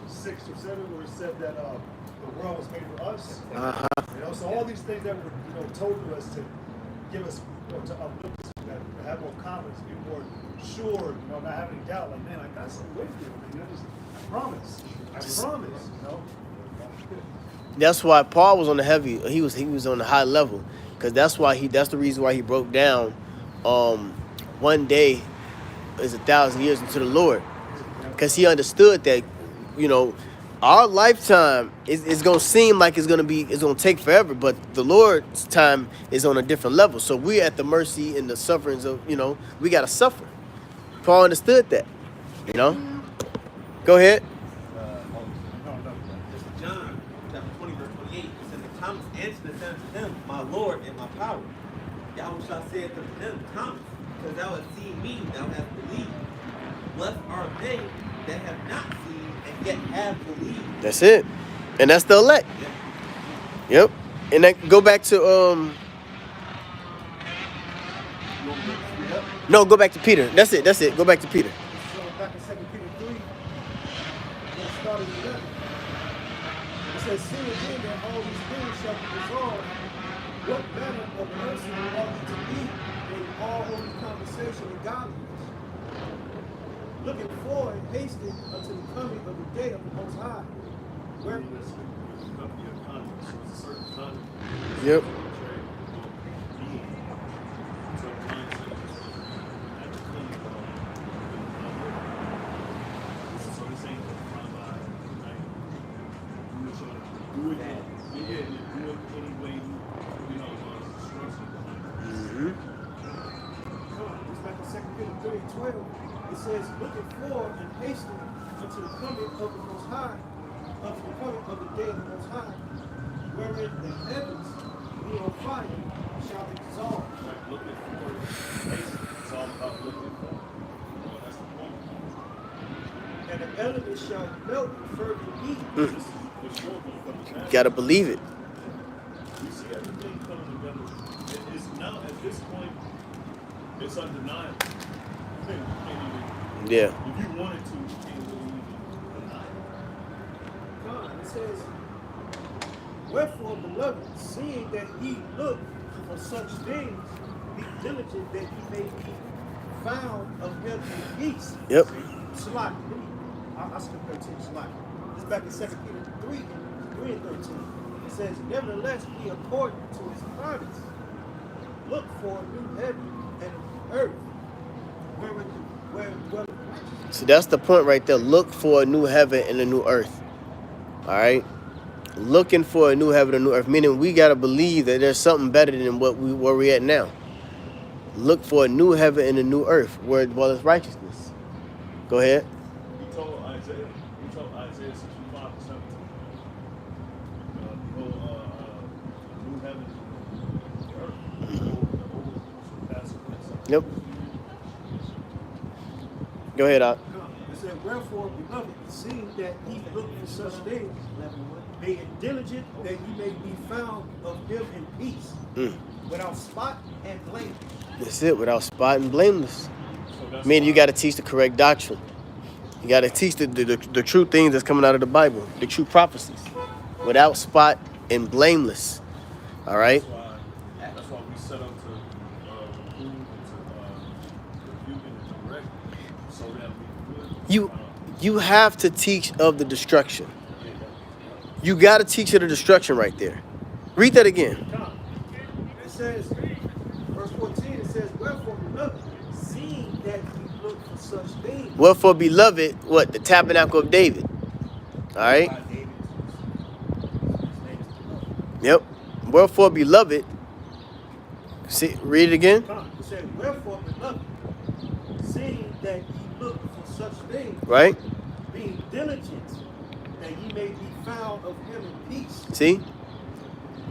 6 or 7, where it said that the world was made for us. So all these things that were, told to us to give us, to uplift us, to have more confidence, be more sure, not have any doubt. Like, man, I got something with you. I promise. That's why Paul was on the heavy. He was on the high level, because that's the reason why he broke down. One day is 1,000 years into the Lord, because he understood that, our lifetime is gonna seem like it's gonna take forever, but the Lord's time is on a different level. So we're at the mercy and the sufferings of, we gotta suffer. Paul understood that, Go ahead. John chapter 20, verse 28. It says, and Thomas answered and said unto him, my Lord and my power. Yahweh said unto him, Thomas, because thou hast seen me, thou hast believed. Blessed are they that have not seen and yet have believed. That's it. And that's the elect. Yeah. Yep. And that go back to No, go back to Peter. That's it. Go back to Peter. So back in 2 Peter 3, when it started with 11, it says, see again that all these things shall be resolved. What manner of mercy ought we to be in all holy conversation and godliness? Looking forward and hasting unto the coming of the day of the Most High. Where Yep. It's back in 2 Peter 3:12. It says, looking forward and hastening unto the coming of the Most High, unto the coming of the day of the Most High, wherein the heavens, being on fire, shall be dissolved. Looking forward, it's all about looking forward. That's the point. And the elements shall melt in fervent heat. This is for sure going to come to pass. Gotta believe it. You see everything coming together. It's now at this point, it's undeniable. You can't even, Yeah. if you wanted to, you can't really even deny it. God, it says, wherefore, beloved, seeing that ye look for such things, be diligent that ye may be found of him in peace. Yep. Slot. I'll skip 13 slot. This is back in 2 Peter 3 and 13. It says, nevertheless, be according to his promise. Look for a new heaven and a new earth, where dwelleth righteousness. So that's the point right there. Look for a new heaven and a new earth. All right. Looking for a new heaven and a new earth, meaning we gotta believe that there's something better than where we're at now. Look for a new heaven and a new earth where dwelleth righteousness. Go ahead. He told Isaiah 65 and 17. Behold, new heaven and earth. The old shall pass away. Yep. Go ahead, Doc. It said, wherefore, beloved, seeing that ye look for such things, being diligent that ye may be found of him in peace, without spot and blame. That's it. Without spot and blameless. So that's Meaning you why- got to teach the correct doctrine. You got to teach the true things that's coming out of the Bible, the true prophecies, without spot and blameless. All right. That's why we set up to reprove and to rebuke and to correct, so that we would. You have to teach of the destruction. You got to teach of the destruction right there. Read that again. It says, verse 14, it says, wherefore, beloved, seeing that ye look for such things. Wherefore, beloved, what? The tabernacle of David. All right. Yep. Wherefore, beloved. See, read it again. It said, wherefore, beloved, seeing that ye look for such things, Right. being diligent that ye may be found of him in peace. See?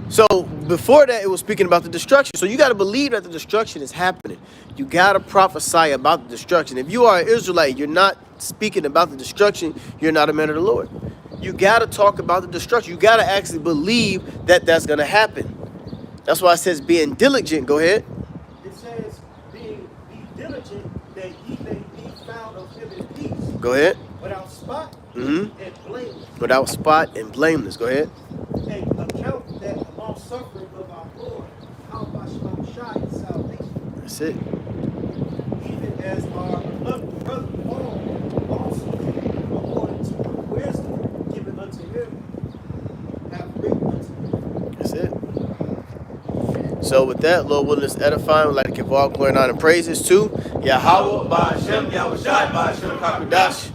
So before that, it was speaking about the destruction. So you got to believe that the destruction is happening. You got to prophesy about the destruction. If you are an Israelite, you're not speaking about the destruction, you're not a man of the Lord. You got to talk about the destruction. You got to actually believe that that's going to happen. That's why it says being diligent. Go ahead. It says, be diligent that ye may be found of him in peace, Go ahead. without spot Mm-hmm. and blameless. Without spot and blameless. Go ahead. And account that the long suffering of our Lord, how by Shai is salvation, That's it. even as our beloved brother Paul also according to the wisdom given unto him, have written unto him. That's it. So with that, Lord willing, is edifying. We'd like to give all glory and honor and praises to Yahweh, Ba'Shem, Yahweh Shai, Ba'Shem, Kakadash.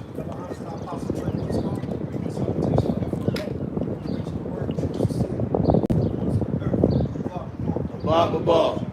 Blah, blah, blah.